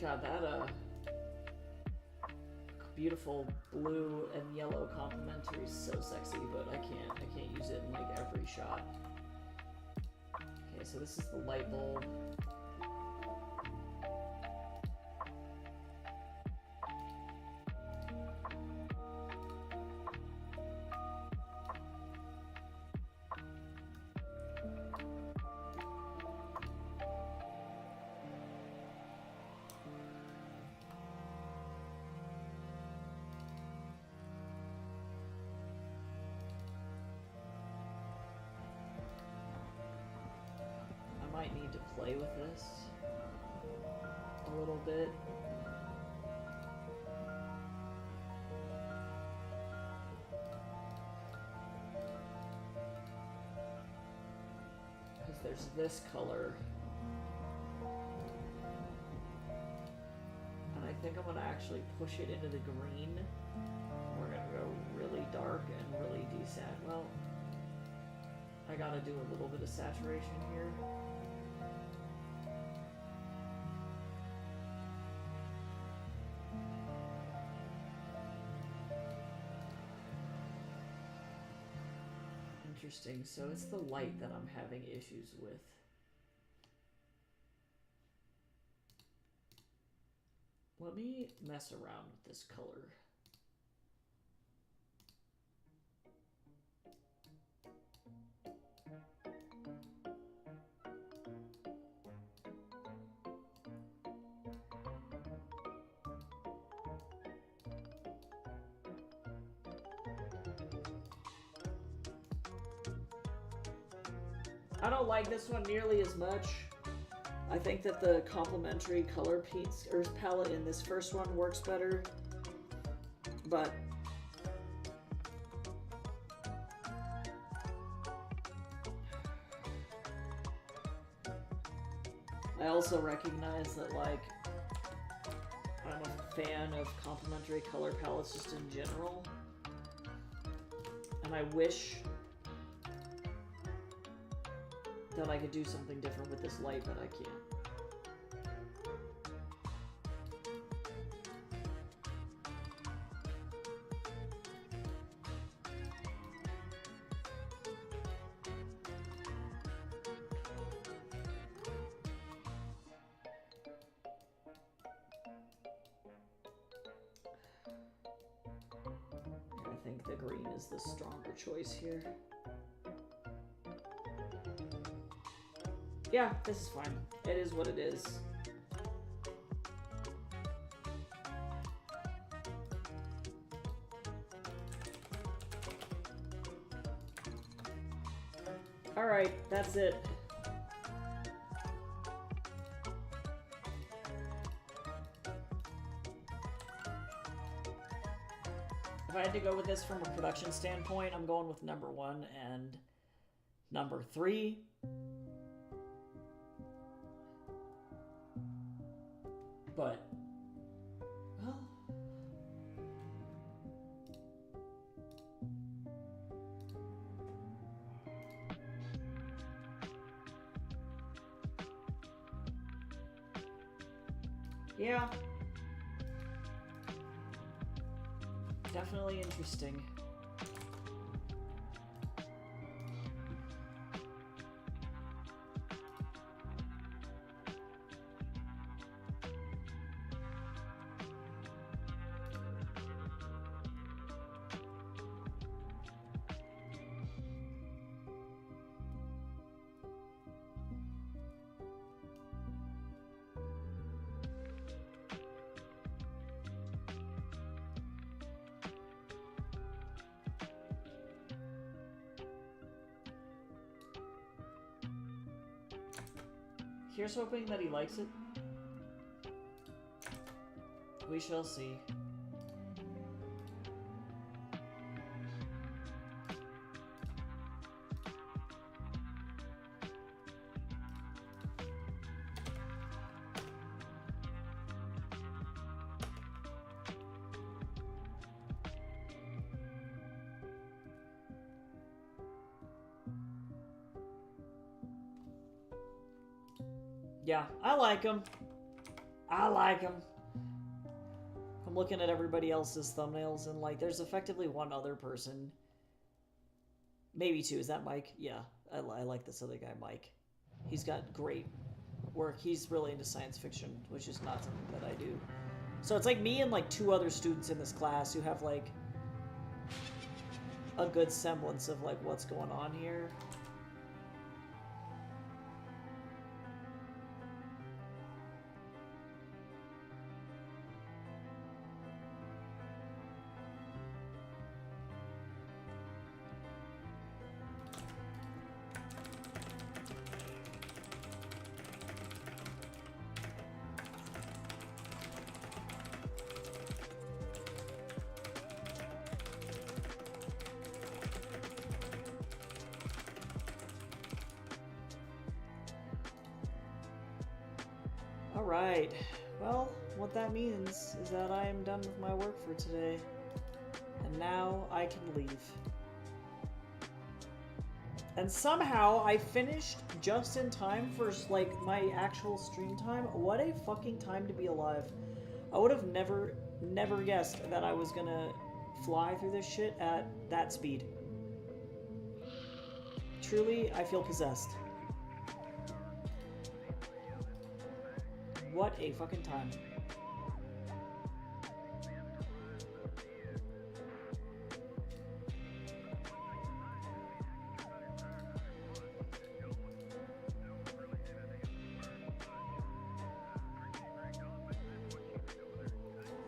God, that beautiful blue and yellow complementary is so sexy, but I can't use it in like every shot. Okay, so this is the light bulb. I might need to play with this a little bit. Because there's this color. And I think I'm going to actually push it into the green. We're going to go really dark and really desat. Well, I got to do a little bit of saturation here. Interesting, so it's the light that I'm having issues with. Let me mess around with this color. I don't like this one nearly as much. I think that the complementary color palette in this first one works better, but I also recognize that, like, I'm a fan of complementary color palettes just in general, and I wish that I could do something different with this light, but I can't. I think the green is the stronger choice here. Yeah, this is fine. It is what it is. Alright, that's it. If I had to go with this from a production standpoint, I'm going with number 1 and number 3. But, well, yeah, definitely interesting. Here's hoping that he likes it. We shall see. Yeah, I like him. I like him. I'm looking at everybody else's thumbnails, and like, there's effectively one other person. Maybe two. Is that Mike? Yeah, I like this other guy, Mike. He's got great work. He's really into science fiction, which is not something that I do. So it's like me and like two other students in this class who have like a good semblance of like what's going on here. Alright, well, what that means is that I am done with my work for today. And now I can leave. And somehow I finished just in time for, like, my actual stream time. What a fucking time to be alive. I would have never guessed that I was gonna fly through this shit at that speed. Truly, I feel possessed. What a fucking time.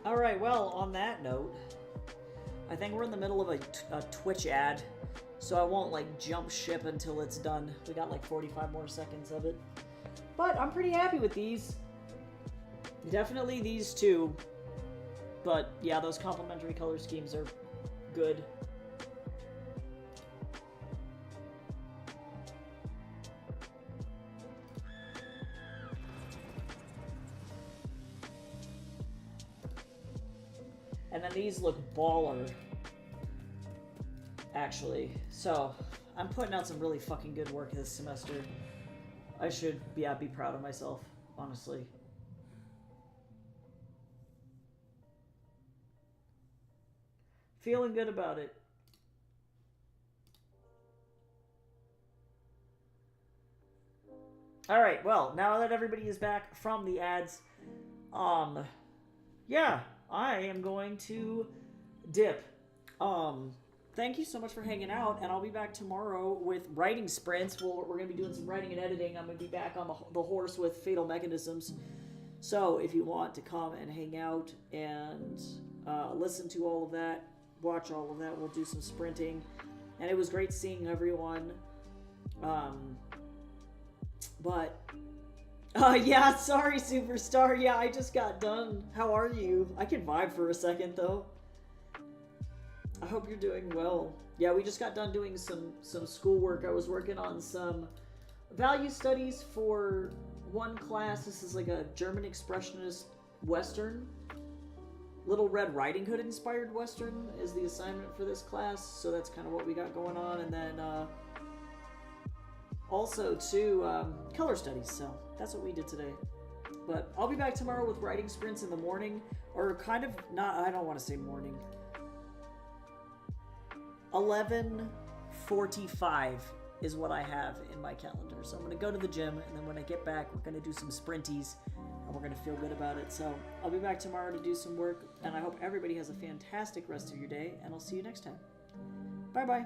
Alright, well, on that note, I think we're in the middle of a Twitch ad, so I won't, like, jump ship until it's done. We got, like, 45 more seconds of it. But I'm pretty happy with these. Definitely these two. But, yeah, those complementary color schemes are good. And then these look baller, actually. So, I'm putting out some really fucking good work this semester. I should be proud of myself, honestly. Feeling good about it. Alright, well, now that everybody is back from the ads, yeah, I am going to dip. Thank you so much for hanging out, and I'll be back tomorrow with writing sprints. We're going to be doing some writing and editing. I'm going to be back on the horse with Fatal Mechanisms. So if you want to come and hang out and listen to all of that, watch all of that, we'll do some sprinting. And it was great seeing everyone. Yeah, sorry, Superstar. Yeah, I just got done. How are you? I can vibe for a second, though. I hope you're doing well. Yeah, we just got done doing some schoolwork. I was working on some value studies for one class. This is like a German Expressionist Western. Little Red Riding Hood inspired Western is the assignment for this class. So that's kind of what we got going on. And then also, too, color studies. So that's what we did today. But I'll be back tomorrow with writing sprints in the morning. Or kind of not, I don't want to say morning. 11:45 is what I have in my calendar. So I'm going to go to the gym, and then when I get back, we're going to do some sprinties, and we're going to feel good about it. So I'll be back tomorrow to do some work, and I hope everybody has a fantastic rest of your day, and I'll see you next time. Bye-bye.